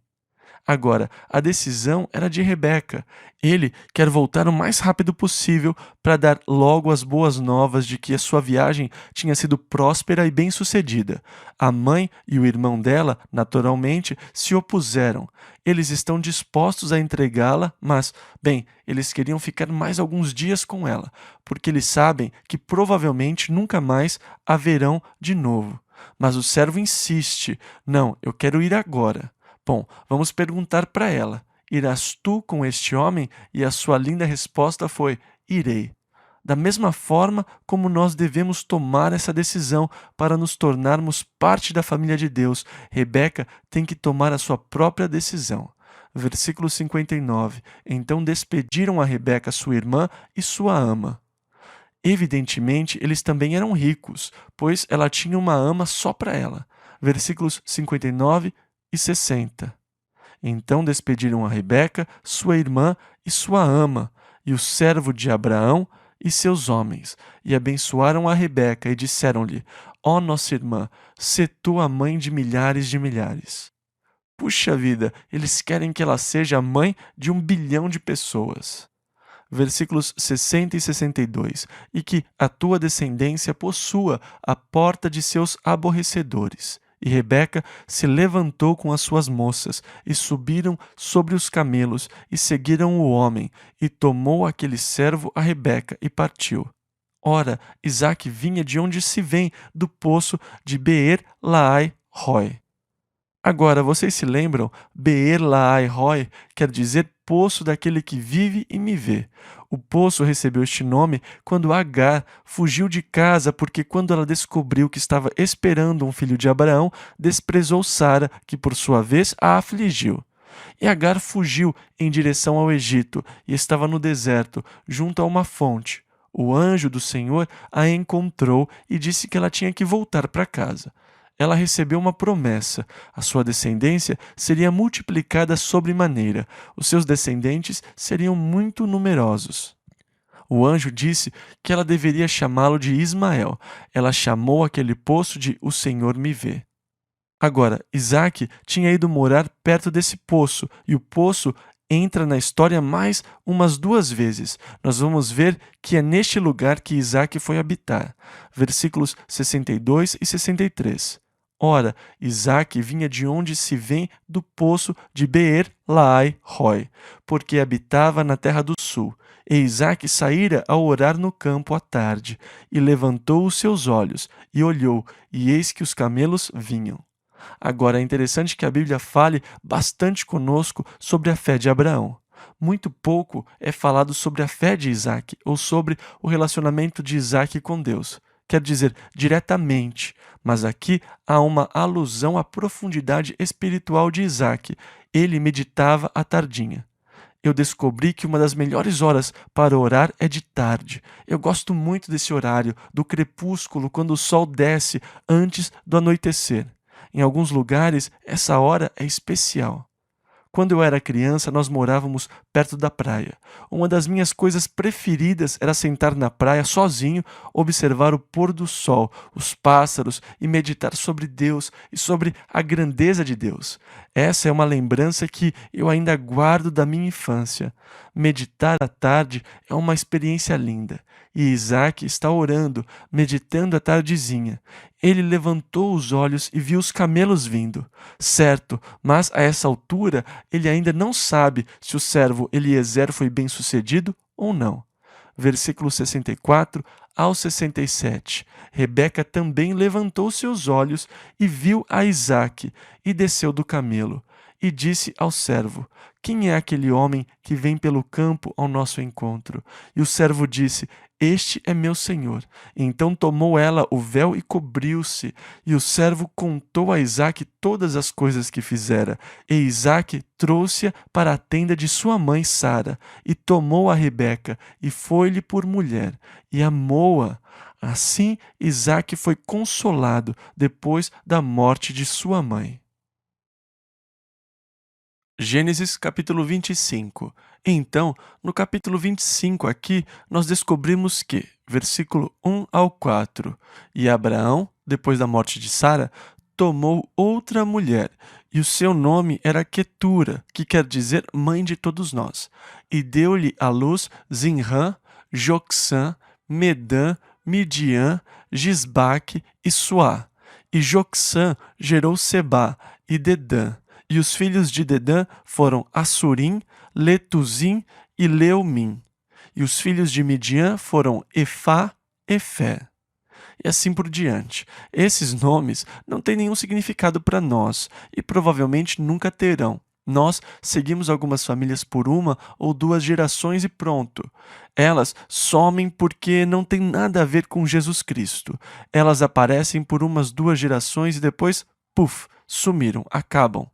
Agora, a decisão era de Rebeca. Ele quer voltar o mais rápido possível para dar logo as boas novas de que a sua viagem tinha sido próspera e bem-sucedida. A mãe e o irmão dela, naturalmente, se opuseram. Eles estão dispostos a entregá-la, mas, bem, eles queriam ficar mais alguns dias com ela, porque eles sabem que provavelmente nunca mais a verão de novo. Mas o servo insiste: Não, eu quero ir agora. Bom, vamos perguntar para ela: Irás tu com este homem? E a sua linda resposta foi: Irei. Da mesma forma como nós devemos tomar essa decisão para nos tornarmos parte da família de Deus, Rebeca tem que tomar a sua própria decisão. Versículo 59. Então despediram a Rebeca, sua irmã, e sua ama. Evidentemente, eles também eram ricos, pois ela tinha uma ama só para ela. Versículos 59 e 60. Então despediram a Rebeca, sua irmã e sua ama, e o servo de Abraão e seus homens, e abençoaram a Rebeca e disseram-lhe: Ó nossa irmã, sê tu a mãe de milhares de milhares. Puxa vida, eles querem que ela seja a mãe de 1 bilhão de pessoas. Versículos 60 e 62. E que a tua descendência possua a porta de seus aborrecedores. E Rebeca se levantou com as suas moças, e subiram sobre os camelos, e seguiram o homem, e tomou aquele servo a Rebeca, e partiu. Ora, Isaque vinha de onde se vem, do poço de Beer-Laai-Roi. Agora, vocês se lembram? Beer-Laai-Roi quer dizer poço daquele que vive e me vê. O poço recebeu este nome quando Agar fugiu de casa porque, quando ela descobriu que estava esperando um filho de Abraão, desprezou Sara, que por sua vez a afligiu. E Agar fugiu em direção ao Egito e estava no deserto, junto a uma fonte. O anjo do Senhor a encontrou e disse que ela tinha que voltar para casa. Ela recebeu uma promessa: a sua descendência seria multiplicada sobremaneira, os seus descendentes seriam muito numerosos. O anjo disse que ela deveria chamá-lo de Ismael. Ela chamou aquele poço de O Senhor me vê. Agora, Isaque tinha ido morar perto desse poço, e o poço entra na história mais umas 2 vezes. Nós vamos ver que é neste lugar que Isaque foi habitar. Versículos 62 e 63. Ora, Isaque vinha de onde se vem, do poço de Beer-Laai-Roi, porque habitava na terra do sul. E Isaque saíra a orar no campo à tarde, e levantou os seus olhos, e olhou, e eis que os camelos vinham. Agora, é interessante que a Bíblia fale bastante conosco sobre a fé de Abraão. Muito pouco é falado sobre a fé de Isaque, ou sobre o relacionamento de Isaque com Deus. Quer dizer, diretamente, mas aqui há uma alusão à profundidade espiritual de Isaque. Ele meditava à tardinha. Eu descobri que uma das melhores horas para orar é de tarde. Eu gosto muito desse horário, do crepúsculo, quando o sol desce antes do anoitecer. Em alguns lugares, essa hora é especial. Quando eu era criança, nós morávamos perto da praia. Uma das minhas coisas preferidas era sentar na praia sozinho, observar o pôr do sol, os pássaros e meditar sobre Deus e sobre a grandeza de Deus. Essa é uma lembrança que eu ainda guardo da minha infância. Meditar à tarde é uma experiência linda. E Isaque está orando, meditando à tardezinha. Ele levantou os olhos e viu os camelos vindo. Certo, mas a essa altura ele ainda não sabe se o servo Eliezer foi bem-sucedido ou não. Versículo 64 ao 67. Rebeca também levantou seus olhos e viu a Isaque, e desceu do camelo. E disse ao servo: quem é aquele homem que vem pelo campo ao nosso encontro? E o servo disse: este é meu senhor. Então tomou ela o véu e cobriu-se. E o servo contou a Isaque todas as coisas que fizera. E Isaque trouxe-a para a tenda de sua mãe Sara, e tomou a Rebeca, e foi-lhe por mulher, e amou-a. Assim Isaque foi consolado depois da morte de sua mãe. Gênesis capítulo 25. Então, no capítulo 25 aqui, nós descobrimos que, versículo 1 ao 4, e Abraão, depois da morte de Sara, tomou outra mulher, e o seu nome era Quetura, que quer dizer mãe de todos nós, e deu-lhe à luz Zinrã, Jocsã, Medã, Midian, Gisbaque e Suá. E Jocsã gerou Sebá e Dedã. E os filhos de Dedã foram Assurim, Letuzim e Leumim. E os filhos de Midian foram Efá, Efé. E assim por diante. Esses nomes não têm nenhum significado para nós e provavelmente nunca terão. Nós seguimos algumas famílias por 1 ou 2 gerações e pronto. Elas somem porque não tem nada a ver com Jesus Cristo. Elas aparecem por 1, 2 gerações e depois, puf, sumiram, acabam.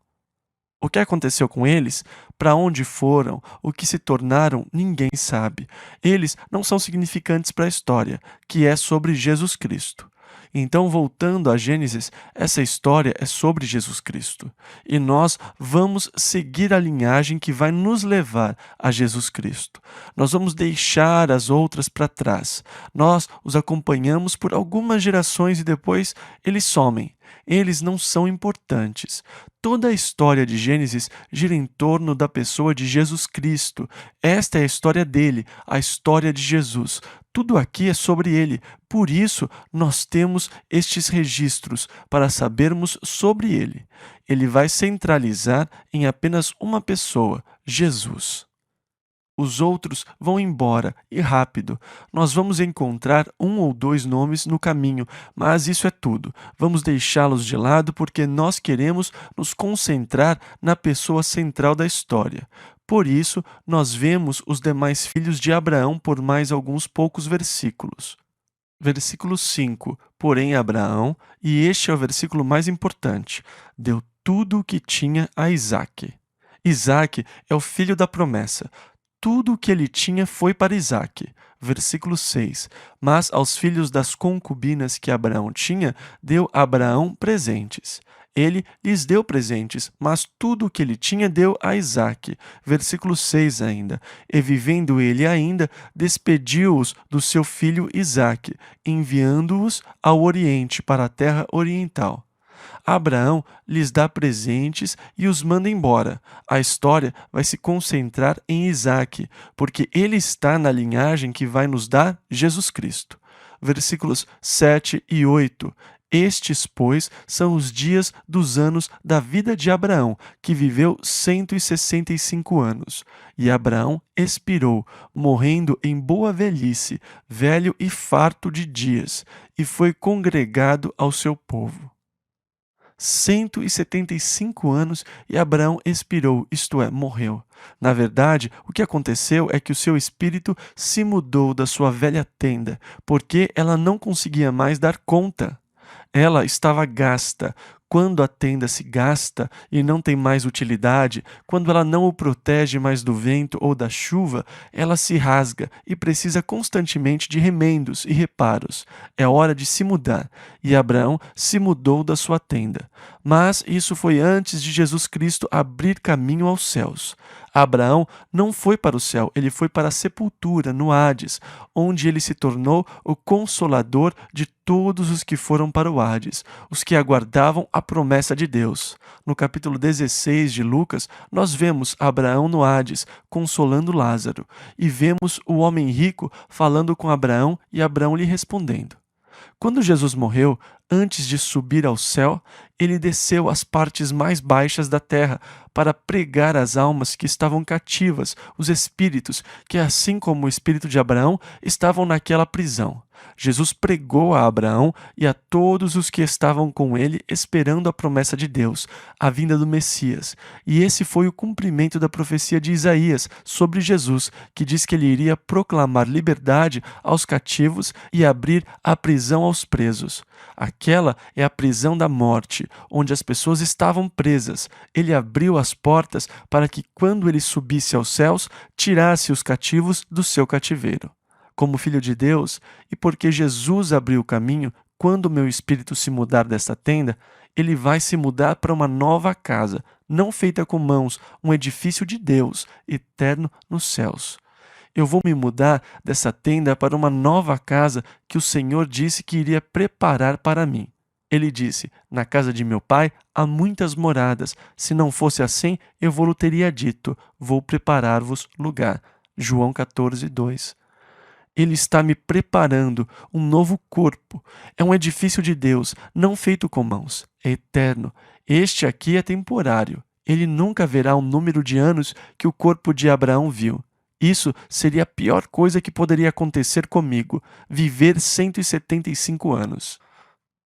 O que aconteceu com eles, para onde foram, o que se tornaram, ninguém sabe. Eles não são significantes para a história, que é sobre Jesus Cristo. Então, voltando a Gênesis, essa história é sobre Jesus Cristo. E nós vamos seguir a linhagem que vai nos levar a Jesus Cristo. Nós vamos deixar as outras para trás. Nós os acompanhamos por algumas gerações e depois eles somem. Eles não são importantes. Toda a história de Gênesis gira em torno da pessoa de Jesus Cristo. Esta é a história dele, a história de Jesus. Tudo aqui é sobre ele. Por isso, nós temos estes registros para sabermos sobre ele. Ele vai centralizar em apenas uma pessoa, Jesus. Os outros vão embora, e rápido. Nós vamos encontrar um ou dois nomes no caminho, mas isso é tudo. Vamos deixá-los de lado porque nós queremos nos concentrar na pessoa central da história. Por isso, nós vemos os demais filhos de Abraão por mais alguns poucos versículos. Versículo 5. Porém, Abraão, e este é o versículo mais importante, deu tudo o que tinha a Isaque. Isaque é o filho da promessa. Tudo o que ele tinha foi para Isaque. Versículo 6. Mas aos filhos das concubinas que Abraão tinha, deu Abraão presentes. Ele lhes deu presentes, mas tudo o que ele tinha deu a Isaque. Versículo 6 ainda. E vivendo ele ainda, despediu-os do seu filho Isaque, enviando-os ao Oriente, para a terra oriental. Abraão lhes dá presentes e os manda embora. A história vai se concentrar em Isaque, porque ele está na linhagem que vai nos dar Jesus Cristo. Versículos 7 e 8. Estes, pois, são os dias dos anos da vida de Abraão, que viveu 165 anos. E Abraão expirou, morrendo em boa velhice, velho e farto de dias, e foi congregado ao seu povo. 175 anos e Abraão expirou, isto é, morreu. Na verdade, o que aconteceu é que o seu espírito se mudou da sua velha tenda, porque ela não conseguia mais dar conta. Ela estava gasta. Quando a tenda se gasta e não tem mais utilidade, quando ela não o protege mais do vento ou da chuva, ela se rasga e precisa constantemente de remendos e reparos. É hora de se mudar. E Abraão se mudou da sua tenda. Mas isso foi antes de Jesus Cristo abrir caminho aos céus. Abraão não foi para o céu, ele foi para a sepultura, no Hades, onde ele se tornou o consolador de todos os que foram para o Hades, os que aguardavam a promessa de Deus. No capítulo 16 de Lucas, nós vemos Abraão no Hades, consolando Lázaro, e vemos o homem rico falando com Abraão e Abraão lhe respondendo. Quando Jesus morreu, antes de subir ao céu, ele desceu às partes mais baixas da terra para pregar às almas que estavam cativas, os espíritos que, assim como o espírito de Abraão, estavam naquela prisão. Jesus pregou a Abraão e a todos os que estavam com ele esperando a promessa de Deus, a vinda do Messias. E esse foi o cumprimento da profecia de Isaías sobre Jesus, que diz que ele iria proclamar liberdade aos cativos e abrir a prisão aos presos. Aquela é a prisão da morte, onde as pessoas estavam presas. Ele abriu as portas para que, quando ele subisse aos céus, tirasse os cativos do seu cativeiro. Como filho de Deus, e porque Jesus abriu o caminho, quando o meu espírito se mudar desta tenda, ele vai se mudar para uma nova casa, não feita com mãos, um edifício de Deus, eterno nos céus. Eu vou me mudar dessa tenda para uma nova casa que o Senhor disse que iria preparar para mim. Ele disse, na casa de meu pai há muitas moradas. Se não fosse assim, eu vou-lhe teria dito, vou preparar-vos lugar. João 14, 2. Ele está me preparando um novo corpo. É um edifício de Deus, não feito com mãos. É eterno. Este aqui é temporário. Ele nunca verá o número de anos que o corpo de Abraão viu. Isso seria a pior coisa que poderia acontecer comigo, viver 175 anos.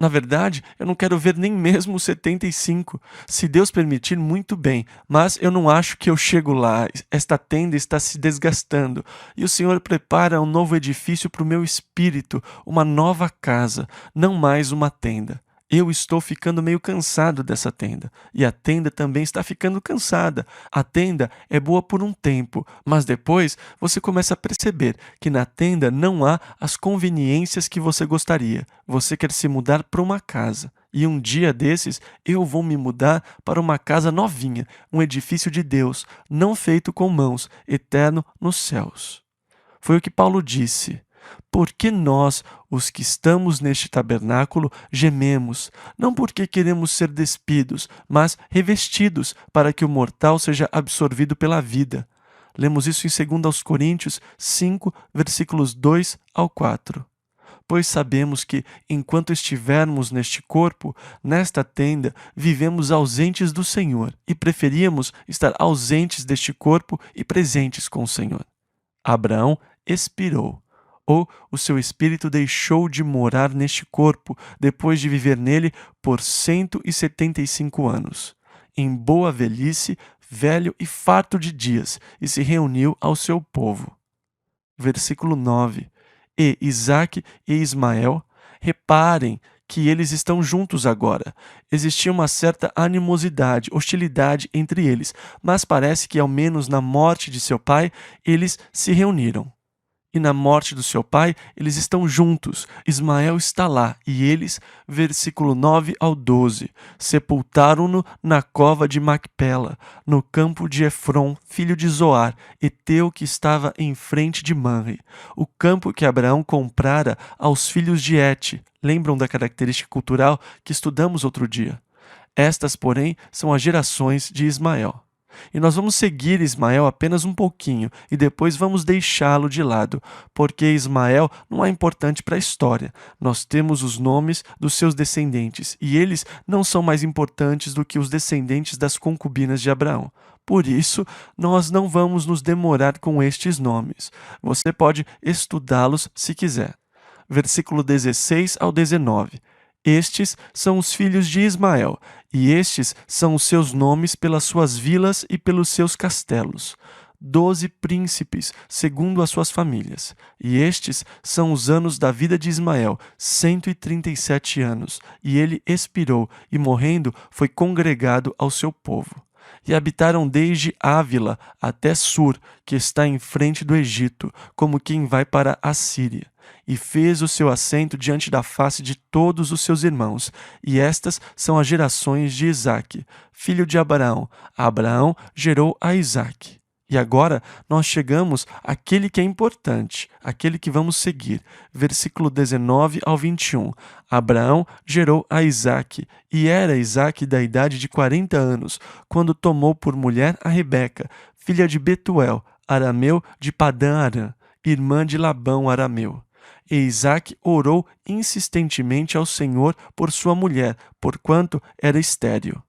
Na verdade, eu não quero ver nem mesmo os 75. Se Deus permitir, muito bem, mas eu não acho que eu chego lá. Esta tenda está se desgastando e o Senhor prepara um novo edifício para o meu espírito, uma nova casa, não mais uma tenda. Eu estou ficando meio cansado dessa tenda, e a tenda também está ficando cansada. A tenda é boa por um tempo, mas depois você começa a perceber que na tenda não há as conveniências que você gostaria. Você quer se mudar para uma casa. E um dia desses eu vou me mudar para uma casa novinha, um edifício de Deus, não feito com mãos, eterno nos céus. Foi o que Paulo disse. Porque nós, os que estamos neste tabernáculo, gememos, não porque queremos ser despidos, mas revestidos, para que o mortal seja absorvido pela vida. Lemos isso em 2 aos Coríntios 5, versículos 2 ao 4. Pois sabemos que, enquanto estivermos neste corpo, nesta tenda, vivemos ausentes do Senhor e preferíamos estar ausentes deste corpo e presentes com o Senhor. Abraão expirou, ou o seu espírito deixou de morar neste corpo depois de viver nele por 175 anos. Em boa velhice, velho e farto de dias, e se reuniu ao seu povo. Versículo 9. E Isaque e Ismael, reparem que eles estão juntos agora. Existia uma certa animosidade, hostilidade entre eles, mas parece que, ao menos na morte de seu pai, eles se reuniram. E na morte do seu pai, eles estão juntos. Ismael está lá, e eles, versículo 9 ao 12, sepultaram-no na cova de Macpela, no campo de Efron, filho de Zoar, heteu que estava em frente de Manre, o campo que Abraão comprara aos filhos de Et. Lembram da característica cultural que estudamos outro dia? Estas, porém, são as gerações de Ismael. E nós vamos seguir Ismael apenas um pouquinho e depois vamos deixá-lo de lado, porque Ismael não é importante para a história. Nós temos os nomes dos seus descendentes e eles não são mais importantes do que os descendentes das concubinas de Abraão. Por isso, nós não vamos nos demorar com estes nomes. Você pode estudá-los se quiser. Versículo 16 ao 19. Estes são os filhos de Ismael, e estes são os seus nomes pelas suas vilas e pelos seus castelos. 12 príncipes, segundo as suas famílias. E estes são os anos da vida de Ismael, 137 anos. E ele expirou, e morrendo foi congregado ao seu povo. E habitaram desde Ávila até Sur, que está em frente do Egito, como quem vai para a Síria. E fez o seu assento diante da face de todos os seus irmãos. E estas são as gerações de Isaque, filho de Abraão. Abraão gerou a Isaque. E agora nós chegamos àquele que é importante, aquele que vamos seguir. Versículo 19 ao 21. Abraão gerou a Isaque, e era Isaque da idade de 40 anos, quando tomou por mulher a Rebeca, filha de Betuel, arameu de Padã-Arã, irmã de Labão, arameu. E Isaque orou insistentemente ao Senhor por sua mulher, porquanto era estéril.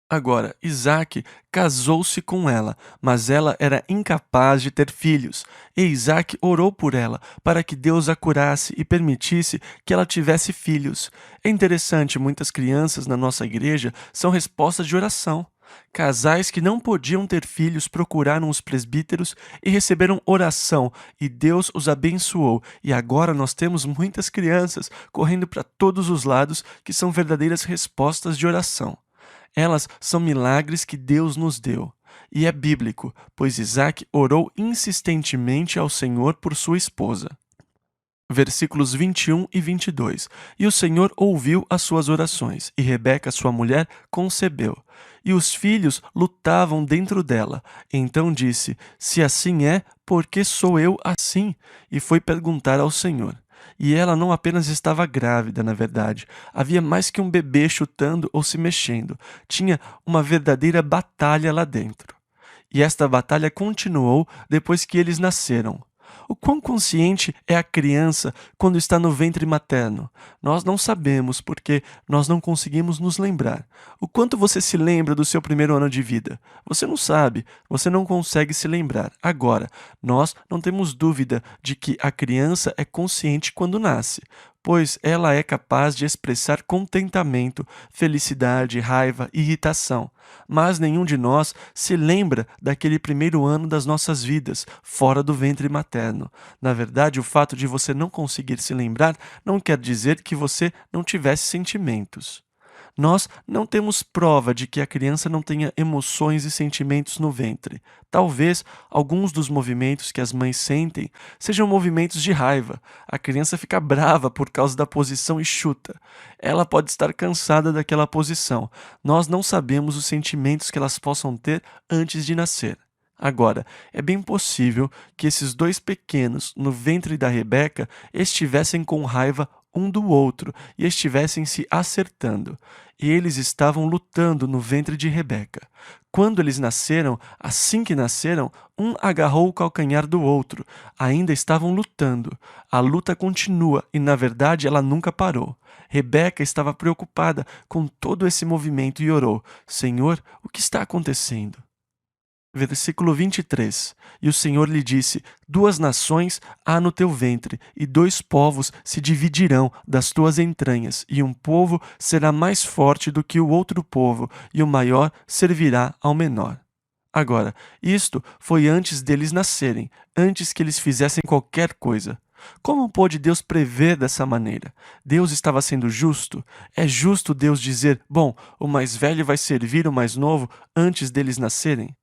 Agora, Isaque casou-se com ela, mas ela era incapaz de ter filhos. E Isaque orou por ela, para que Deus a curasse e permitisse que ela tivesse filhos. É interessante, muitas crianças na nossa igreja são respostas de oração. Casais que não podiam ter filhos procuraram os presbíteros e receberam oração, e Deus os abençoou. E agora nós temos muitas crianças correndo para todos os lados que são verdadeiras respostas de oração. Elas são milagres que Deus nos deu. E é bíblico, pois Isaque orou insistentemente ao Senhor por sua esposa. Versículos 21 e 22. E o Senhor ouviu as suas orações, e Rebeca, sua mulher, concebeu. E os filhos lutavam dentro dela. Então disse: Se assim é, por que sou eu assim? E foi perguntar ao Senhor. E ela não apenas estava grávida, na verdade. Havia mais que um bebê chutando ou se mexendo. Tinha uma verdadeira batalha lá dentro. E esta batalha continuou depois que eles nasceram. O quão consciente é a criança quando está no ventre materno? Nós não sabemos, porque nós não conseguimos nos lembrar. O quanto você se lembra do seu primeiro ano de vida? Você não sabe, você não consegue se lembrar. Agora, nós não temos dúvida de que a criança é consciente quando nasce, pois ela é capaz de expressar contentamento, felicidade, raiva, irritação. Mas nenhum de nós se lembra daquele primeiro ano das nossas vidas, fora do ventre materno. Na verdade, o fato de você não conseguir se lembrar não quer dizer que você não tivesse sentimentos. Nós não temos prova de que a criança não tenha emoções e sentimentos no ventre. Talvez alguns dos movimentos que as mães sentem sejam movimentos de raiva. A criança fica brava por causa da posição e chuta. Ela pode estar cansada daquela posição. Nós não sabemos os sentimentos que elas possam ter antes de nascer. Agora, é bem possível que esses dois pequenos no ventre da Rebeca estivessem com raiva um do outro e estivessem se acertando. E eles estavam lutando no ventre de Rebeca. Quando eles nasceram, assim que nasceram, um agarrou o calcanhar do outro. Ainda estavam lutando. A luta continua e, na verdade, ela nunca parou. Rebeca estava preocupada com todo esse movimento e orou: Senhor, o que está acontecendo? Versículo 23. E o Senhor lhe disse: Duas nações há no teu ventre, e dois povos se dividirão das tuas entranhas, e um povo será mais forte do que o outro povo, e o maior servirá ao menor. Agora, isto foi antes deles nascerem, antes que eles fizessem qualquer coisa. Como pôde Deus prever dessa maneira? Deus estava sendo justo? É justo Deus dizer: bom, o mais velho vai servir o mais novo antes deles nascerem?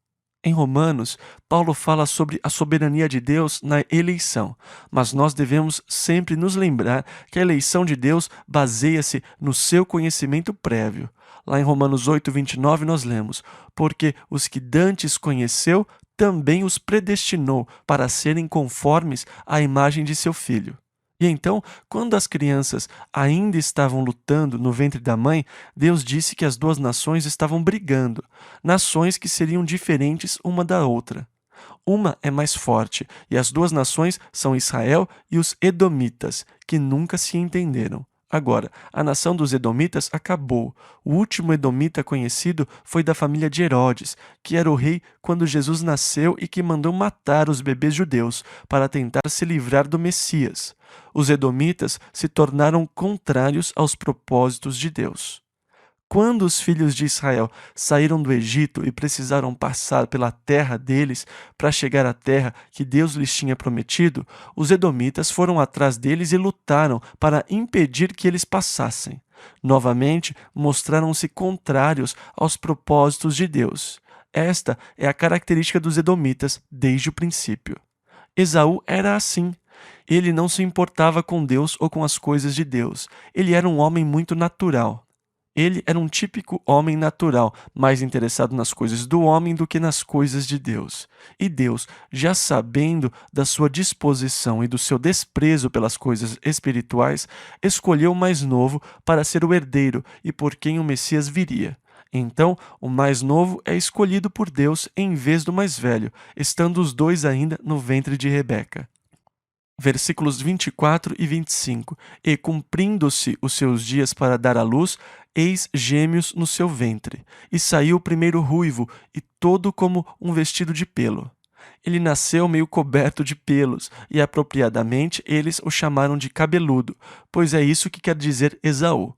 Em Romanos, Paulo fala sobre a soberania de Deus na eleição, mas nós devemos sempre nos lembrar que a eleição de Deus baseia-se no seu conhecimento prévio. Lá em Romanos 8:29 nós lemos: Porque os que dantes conheceu, também os predestinou para serem conformes à imagem de seu Filho. E então, quando as crianças ainda estavam lutando no ventre da mãe, Deus disse que as duas nações estavam brigando, nações que seriam diferentes uma da outra. Uma é mais forte, e as duas nações são Israel e os Edomitas, que nunca se entenderam. Agora, a nação dos Edomitas acabou. O último Edomita conhecido foi da família de Herodes, que era o rei quando Jesus nasceu e que mandou matar os bebês judeus para tentar se livrar do Messias. Os Edomitas se tornaram contrários aos propósitos de Deus. Quando os filhos de Israel saíram do Egito e precisaram passar pela terra deles para chegar à terra que Deus lhes tinha prometido, os edomitas foram atrás deles e lutaram para impedir que eles passassem. Novamente, mostraram-se contrários aos propósitos de Deus. Esta é a característica dos edomitas desde o princípio. Esaú era assim. Ele não se importava com Deus ou com as coisas de Deus. Ele era um homem muito natural. Ele era um típico homem natural, mais interessado nas coisas do homem do que nas coisas de Deus. E Deus, já sabendo da sua disposição e do seu desprezo pelas coisas espirituais, escolheu o mais novo para ser o herdeiro e por quem o Messias viria. Então, o mais novo é escolhido por Deus em vez do mais velho, estando os dois ainda no ventre de Rebeca. Versículos 24 e 25. E cumprindo-se os seus dias para dar à luz, eis gêmeos no seu ventre. E saiu o primeiro ruivo, e todo como um vestido de pelo. Ele nasceu meio coberto de pelos, e apropriadamente eles o chamaram de cabeludo, pois é isso que quer dizer Esaú.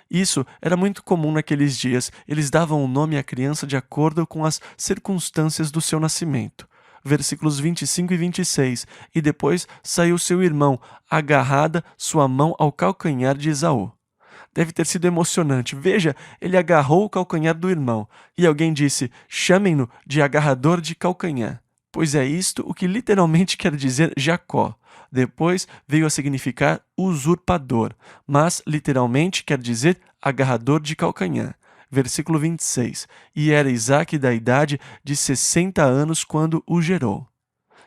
Isso era muito comum naqueles dias, eles davam o nome à criança de acordo com as circunstâncias do seu nascimento. Versículos 25 e 26. E depois saiu seu irmão, agarrada sua mão ao calcanhar de Esaú. Deve ter sido emocionante. Veja, ele agarrou o calcanhar do irmão. E alguém disse: chamem-no de agarrador de calcanhar. Pois é isto o que literalmente quer dizer Jacó. Depois veio a significar usurpador, mas literalmente quer dizer agarrador de calcanhar. Versículo 26. E era Isaque da idade de 60 anos quando o gerou.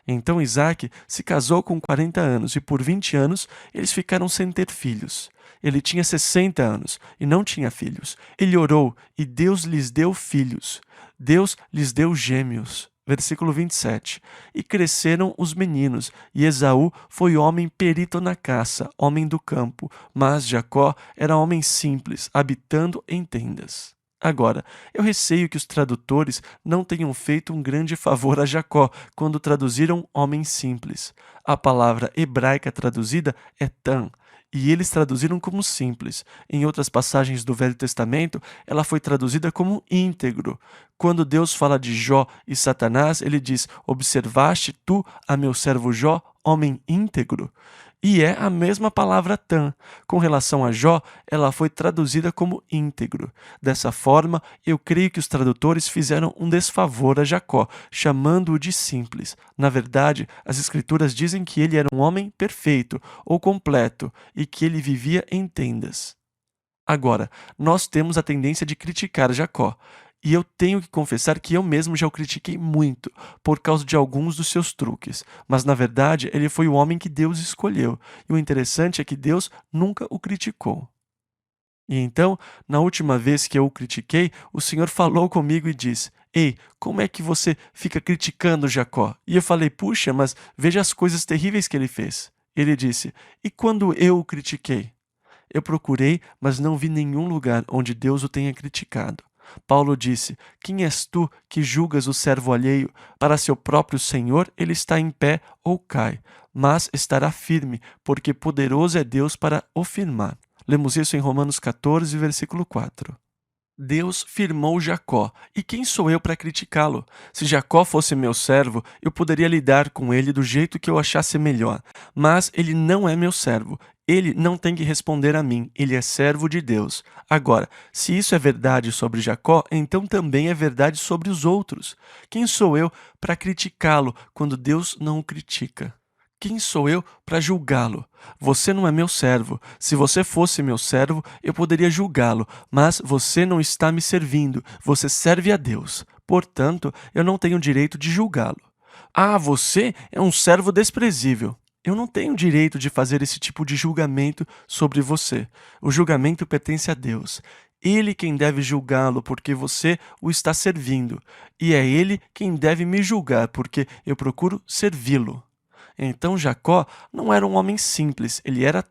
Então Isaque se casou com 40 anos e por 20 anos eles ficaram sem ter filhos. Ele tinha 60 anos e não tinha filhos. Ele orou e Deus lhes deu filhos. Deus lhes deu gêmeos. Versículo 27. E cresceram os meninos, e Esaú foi homem perito na caça, homem do campo, mas Jacó era homem simples, habitando em tendas. Agora, eu receio que os tradutores não tenham feito um grande favor a Jacó quando traduziram homem simples. A palavra hebraica traduzida é tam, e eles traduziram como simples. Em outras passagens do Velho Testamento, ela foi traduzida como íntegro. Quando Deus fala de Jó e Satanás, ele diz: observaste tu a meu servo Jó, homem íntegro? E é a mesma palavra tam. Com relação a Jó, ela foi traduzida como íntegro. Dessa forma, eu creio que os tradutores fizeram um desfavor a Jacó, chamando-o de simples. Na verdade, as Escrituras dizem que ele era um homem perfeito ou completo e que ele vivia em tendas. Agora, nós temos a tendência de criticar Jacó. E eu tenho que confessar que eu mesmo já o critiquei muito por causa de alguns dos seus truques. Mas na verdade, ele foi o homem que Deus escolheu. E o interessante é que Deus nunca o criticou. E então, na última vez que eu o critiquei, o Senhor falou comigo e disse: Ei, como é que você fica criticando Jacó? E eu falei: Puxa, mas veja as coisas terríveis que ele fez. Ele disse: E quando eu o critiquei? Eu procurei, mas não vi nenhum lugar onde Deus o tenha criticado. Paulo disse: Quem és tu que julgas o servo alheio? Para seu próprio Senhor ele está em pé ou cai, mas estará firme, porque poderoso é Deus para o firmar. Lemos isso em Romanos 14, versículo 4. Deus firmou Jacó, e quem sou eu para criticá-lo? Se Jacó fosse meu servo, eu poderia lidar com ele do jeito que eu achasse melhor. Mas ele não é meu servo. Ele não tem que responder a mim, ele é servo de Deus. Agora, se isso é verdade sobre Jacó, então também é verdade sobre os outros. Quem sou eu para criticá-lo quando Deus não o critica? Quem sou eu para julgá-lo? Você não é meu servo. Se você fosse meu servo, eu poderia julgá-lo, mas você não está me servindo. Você serve a Deus. Portanto, eu não tenho direito de julgá-lo. Ah, você é um servo desprezível. Eu não tenho direito de fazer esse tipo de julgamento sobre você. O julgamento pertence a Deus. Ele quem deve julgá-lo, porque você o está servindo. E é ele quem deve me julgar, porque eu procuro servi-lo. Então Jacó não era um homem simples, ele era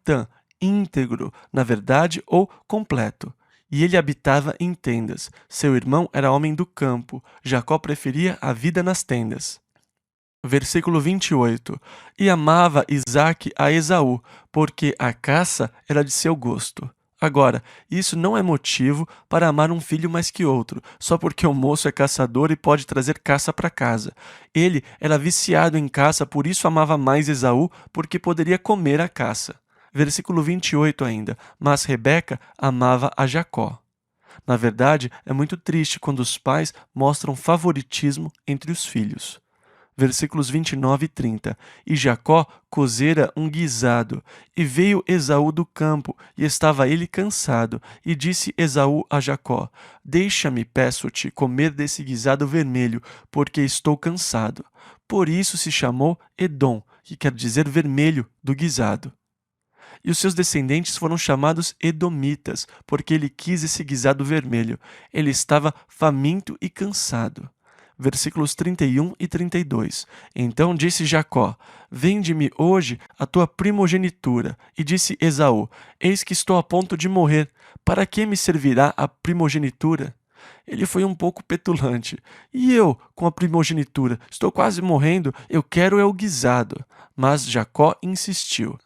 íntegro, na verdade, ou completo. E ele habitava em tendas. Seu irmão era homem do campo. Jacó preferia a vida nas tendas. Versículo 28. E amava Isaque a Esaú, porque a caça era de seu gosto. Agora, isso não é motivo para amar um filho mais que outro, só porque o moço é caçador e pode trazer caça para casa. Ele era viciado em caça, por isso amava mais Esaú, porque poderia comer a caça. Versículo 28 ainda. Mas Rebeca amava a Jacó. Na verdade, é muito triste quando os pais mostram favoritismo entre os filhos. Versículos 29 e 30. E Jacó cozera um guisado, e veio Esaú do campo, e estava ele cansado. E disse Esaú a Jacó: Deixa-me, peço-te, comer desse guisado vermelho, porque estou cansado. Por isso se chamou Edom, que quer dizer vermelho, do guisado. E os seus descendentes foram chamados Edomitas, porque ele quis esse guisado vermelho. Ele estava faminto e cansado. Versículos 31 e 32. Então disse Jacó: Vende-me hoje a tua primogenitura. E disse Esaú: Eis que estou a ponto de morrer. Para que me servirá a primogenitura? Ele foi um pouco petulante. E eu, com a primogenitura, estou quase morrendo, eu quero é o guisado. Mas Jacó insistiu.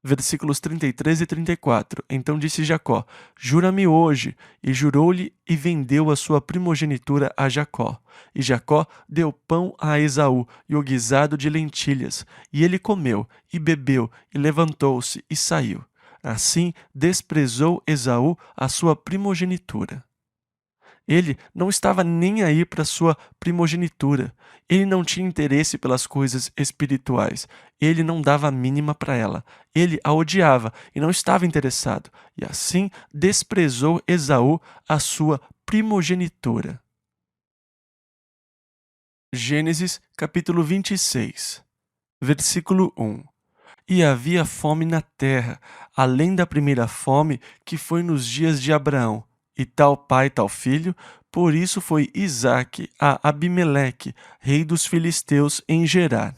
Versículos 33 e 34. Então disse Jacó: Jura-me hoje. E jurou-lhe e vendeu a sua primogenitura a Jacó. E Jacó deu pão a Esaú e o guisado de lentilhas. E ele comeu, e bebeu, e levantou-se, e saiu. Assim desprezou Esaú a sua primogenitura. Ele não estava nem aí para sua primogenitura. Ele não tinha interesse pelas coisas espirituais. Ele não dava a mínima para ela. Ele a odiava e não estava interessado. E assim desprezou Esaú a sua primogenitura. Gênesis capítulo 26, versículo 1. E havia fome na terra, além da primeira fome que foi nos dias de Abraão. E tal pai, tal filho, por isso foi Isaque a Abimeleque, rei dos filisteus, em Gerar.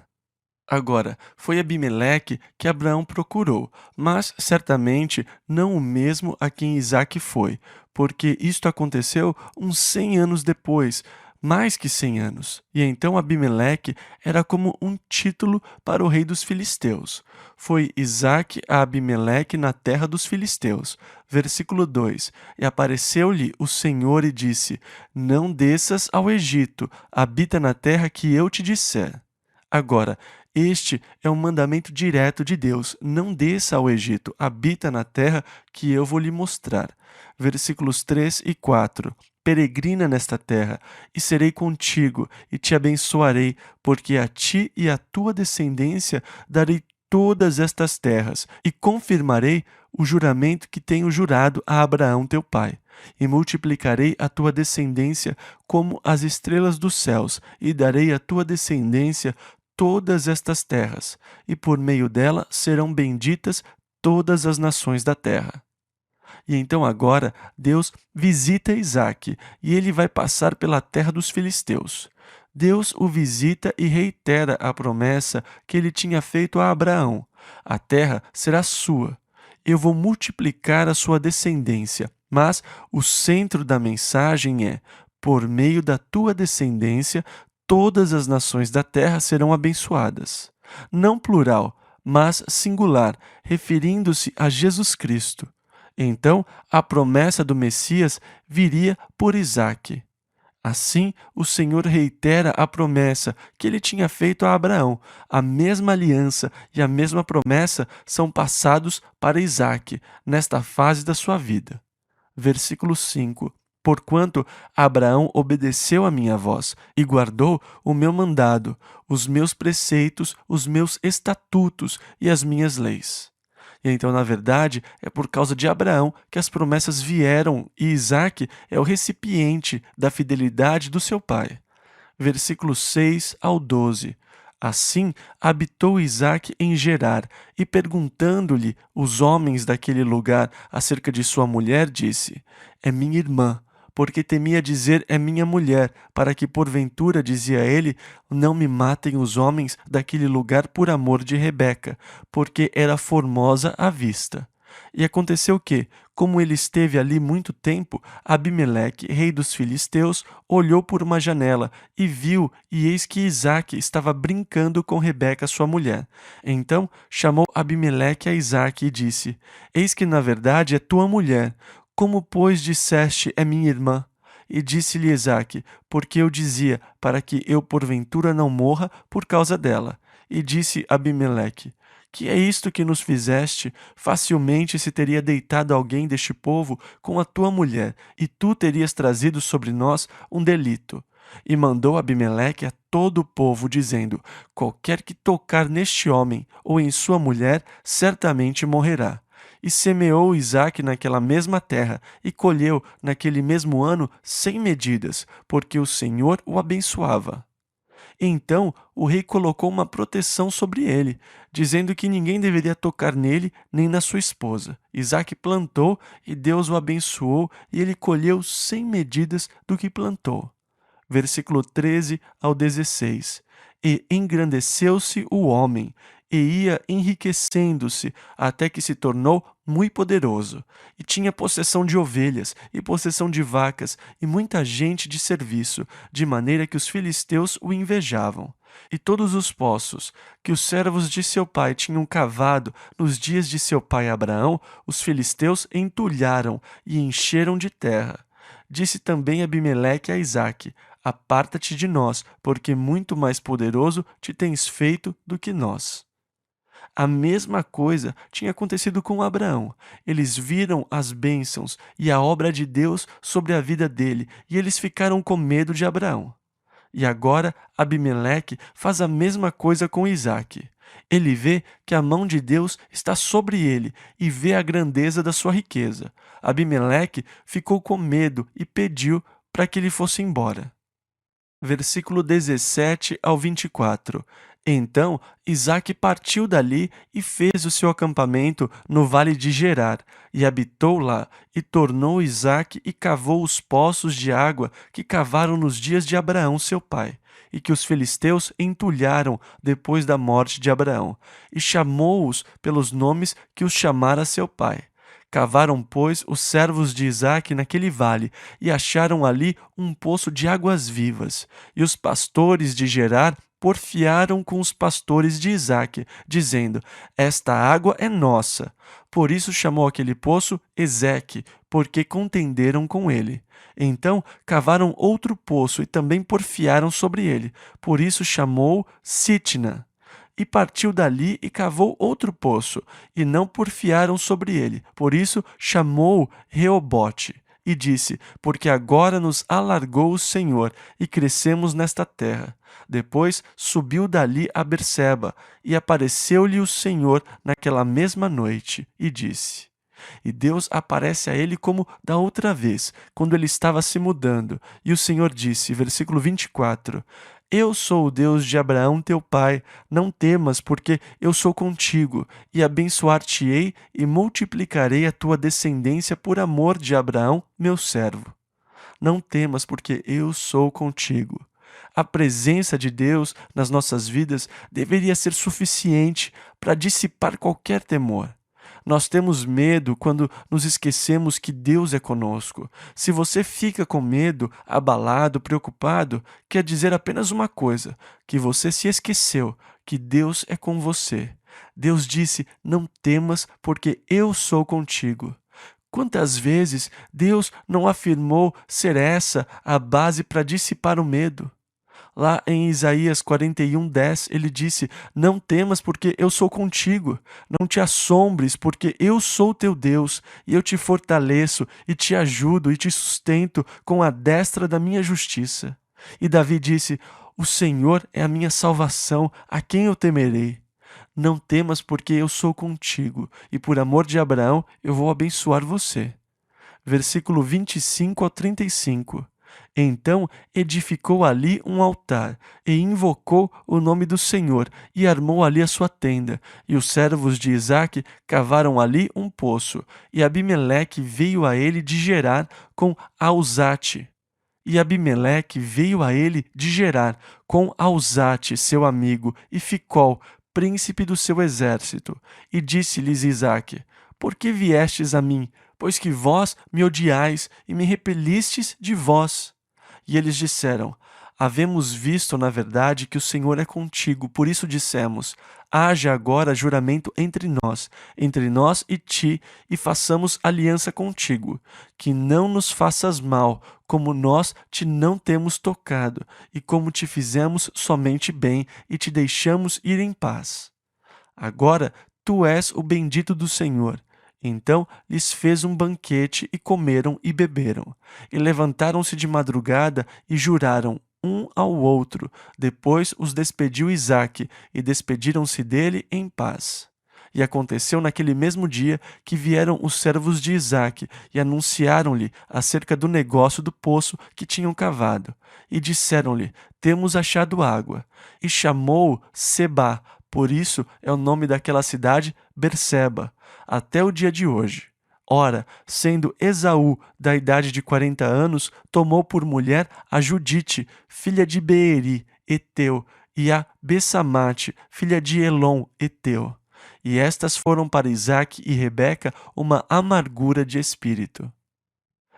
Agora, foi Abimeleque que Abraão procurou, mas certamente não o mesmo a quem Isaque foi, porque isto aconteceu uns 100 anos depois, mais que 100 anos. E então Abimeleque era como um título para o rei dos filisteus. Foi Isaque a Abimeleque na terra dos filisteus. Versículo 2. E apareceu-lhe o Senhor e disse: Não desças ao Egito, habita na terra que eu te disser. Agora, este é um mandamento direto de Deus. Não desça ao Egito, habita na terra que eu vou lhe mostrar. Versículos 3 e 4. Peregrina nesta terra, e serei contigo, e te abençoarei, porque a ti e à tua descendência darei todas estas terras, e confirmarei o juramento que tenho jurado a Abraão teu pai. E multiplicarei a tua descendência como as estrelas dos céus, e darei à tua descendência todas estas terras, e por meio dela serão benditas todas as nações da terra. E então agora Deus visita Isaque, e ele vai passar pela terra dos filisteus. Deus o visita e reitera a promessa que ele tinha feito a Abraão: a terra será sua. Eu vou multiplicar a sua descendência. Mas o centro da mensagem é: por meio da tua descendência, todas as nações da terra serão abençoadas. Não plural, mas singular, referindo-se a Jesus Cristo. Então, a promessa do Messias viria por Isaque. Assim, o Senhor reitera a promessa que ele tinha feito a Abraão. A mesma aliança e a mesma promessa são passados para Isaque, nesta fase da sua vida. Versículo 5. Porquanto Abraão obedeceu a minha voz e guardou o meu mandado, os meus preceitos, os meus estatutos e as minhas leis. E então, na verdade, é por causa de Abraão que as promessas vieram e Isaque é o recipiente da fidelidade do seu pai. Versículos 6 ao 12. Assim habitou Isaque em Gerar, e perguntando-lhe os homens daquele lugar acerca de sua mulher, disse: É minha irmã. Porque temia dizer: é minha mulher, para que porventura, dizia ele, não me matem os homens daquele lugar por amor de Rebeca, porque era formosa à vista. E aconteceu que, como ele esteve ali muito tempo, Abimeleque, rei dos filisteus, olhou por uma janela e viu, e eis que Isaque estava brincando com Rebeca, sua mulher. Então chamou Abimeleque a Isaque e disse: Eis que na verdade é tua mulher. Como, pois, disseste, é minha irmã? E disse-lhe Isaque: porque eu dizia, para que eu porventura não morra por causa dela. E disse Abimeleque: que é isto que nos fizeste? Facilmente se teria deitado alguém deste povo com a tua mulher, e tu terias trazido sobre nós um delito. E mandou Abimeleque a todo o povo, dizendo: qualquer que tocar neste homem ou em sua mulher, certamente morrerá. E semeou Isaque naquela mesma terra, e colheu naquele mesmo ano 100 medidas, porque o Senhor o abençoava. Então o rei colocou uma proteção sobre ele, dizendo que ninguém deveria tocar nele nem na sua esposa. Isaque plantou, e Deus o abençoou, e ele colheu 100 medidas do que plantou. Versículo 13 ao 16. E engrandeceu-se o homem, e ia enriquecendo-se, até que se tornou muito poderoso, e tinha possessão de ovelhas, e possessão de vacas, e muita gente de serviço, de maneira que os filisteus o invejavam. E todos os poços que os servos de seu pai tinham cavado nos dias de seu pai Abraão, os filisteus entulharam e encheram de terra. Disse também Abimeleque a Isaque: aparta-te de nós, porque muito mais poderoso te tens feito do que nós. A mesma coisa tinha acontecido com Abraão. Eles viram as bênçãos e a obra de Deus sobre a vida dele, e eles ficaram com medo de Abraão. E agora Abimeleque faz a mesma coisa com Isaque. Ele vê que a mão de Deus está sobre ele e vê a grandeza da sua riqueza. Abimeleque ficou com medo e pediu para que ele fosse embora. Versículo 17 ao 24. Então Isaque partiu dali e fez o seu acampamento no vale de Gerar, e habitou lá, e tornou Isaque e cavou os poços de água que cavaram nos dias de Abraão seu pai, e que os filisteus entulharam depois da morte de Abraão, e chamou-os pelos nomes que os chamara seu pai. Cavaram, pois, os servos de Isaque naquele vale, e acharam ali um poço de águas vivas. E os pastores de Gerar porfiaram com os pastores de Isaque, dizendo: esta água é nossa. Por isso chamou aquele poço Ezeque, porque contenderam com ele. Então cavaram outro poço e também porfiaram sobre ele. Por isso chamou Sitna. E partiu dali e cavou outro poço, e não porfiaram sobre ele. Por isso chamou Reobote. e disse: Porque agora nos alargou o Senhor e crescemos nesta terra. Depois subiu dali a Berseba, e apareceu-lhe o Senhor naquela mesma noite, e disse: E Deus aparece a ele como da outra vez, quando ele estava se mudando. E o Senhor disse, versículo 24: Eu sou o Deus de Abraão teu pai, não temas, porque eu sou contigo, e abençoar-te-ei e multiplicarei a tua descendência por amor de Abraão, meu servo. Não temas, porque eu sou contigo. A presença de Deus nas nossas vidas deveria ser suficiente para dissipar qualquer temor. Nós temos medo quando nos esquecemos que Deus é conosco. Se você fica com medo, abalado, preocupado, quer dizer apenas uma coisa: que você se esqueceu que Deus é com você. Deus disse: Não temas, porque eu sou contigo. Quantas vezes Deus não afirmou ser essa a base para dissipar o medo? Lá em Isaías 41:10, ele disse: Não temas, porque eu sou contigo. Não te assombres, porque eu sou teu Deus, e eu te fortaleço, e te ajudo, e te sustento com a destra da minha justiça. E Davi disse: O Senhor é a minha salvação, a quem eu temerei? Não temas, porque eu sou contigo, e por amor de Abraão eu vou abençoar você. Versículo 25 ao 35. Então edificou ali um altar, e invocou o nome do Senhor, e armou ali a sua tenda. E os servos de Isaque cavaram ali um poço, e Abimeleque veio a ele de Gerar com Auzate. E Abimeleque veio a ele de Gerar com Auzate, seu amigo, e Ficol, príncipe do seu exército. E disse-lhes Isaque: Por que viestes a mim? Pois que vós me odiais e me repelistes de vós. E eles disseram: Havemos visto, na verdade, que o Senhor é contigo, por isso dissemos: Haja agora juramento entre nós e ti, e façamos aliança contigo, que não nos faças mal, como nós te não temos tocado, e como te fizemos somente bem, e te deixamos ir em paz. Agora tu és o bendito do Senhor. Então lhes fez um banquete, e comeram e beberam. E levantaram-se de madrugada e juraram um ao outro. Depois os despediu Isaque, e despediram-se dele em paz. E aconteceu naquele mesmo dia que vieram os servos de Isaque e anunciaram-lhe acerca do negócio do poço que tinham cavado. E disseram-lhe: Temos achado água. E chamou Sebá, por isso é o nome daquela cidade Berseba, até o dia de hoje. Ora, sendo Esaú da idade de 40 anos, tomou por mulher a Judite, filha de Beeri, Eteu, e a Bessamate, filha de Elon, Eteu. E estas foram para Isaque e Rebeca uma amargura de espírito.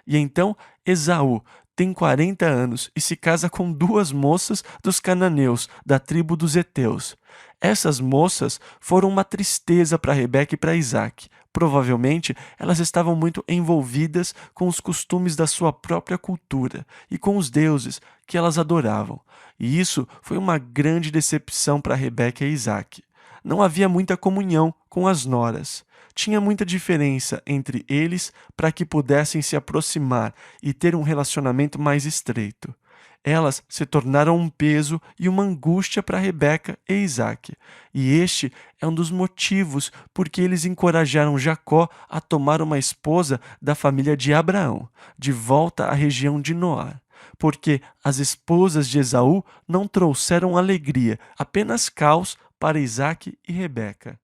E então Esaú tem 40 anos e se casa com duas moças dos cananeus, da tribo dos heteus. Essas moças foram uma tristeza para Rebeca e para Isaque. Provavelmente, elas estavam muito envolvidas com os costumes da sua própria cultura e com os deuses que elas adoravam. E isso foi uma grande decepção para Rebeca e Isaque. Não havia muita comunhão com as noras. Tinha muita diferença entre eles para que pudessem se aproximar e ter um relacionamento mais estreito. Elas se tornaram um peso e uma angústia para Rebeca e Isaque. E este é um dos motivos por que eles encorajaram Jacó a tomar uma esposa da família de Abraão, de volta à região de Noar. Porque as esposas de Esaú não trouxeram alegria, apenas caos para Isaque e Rebeca.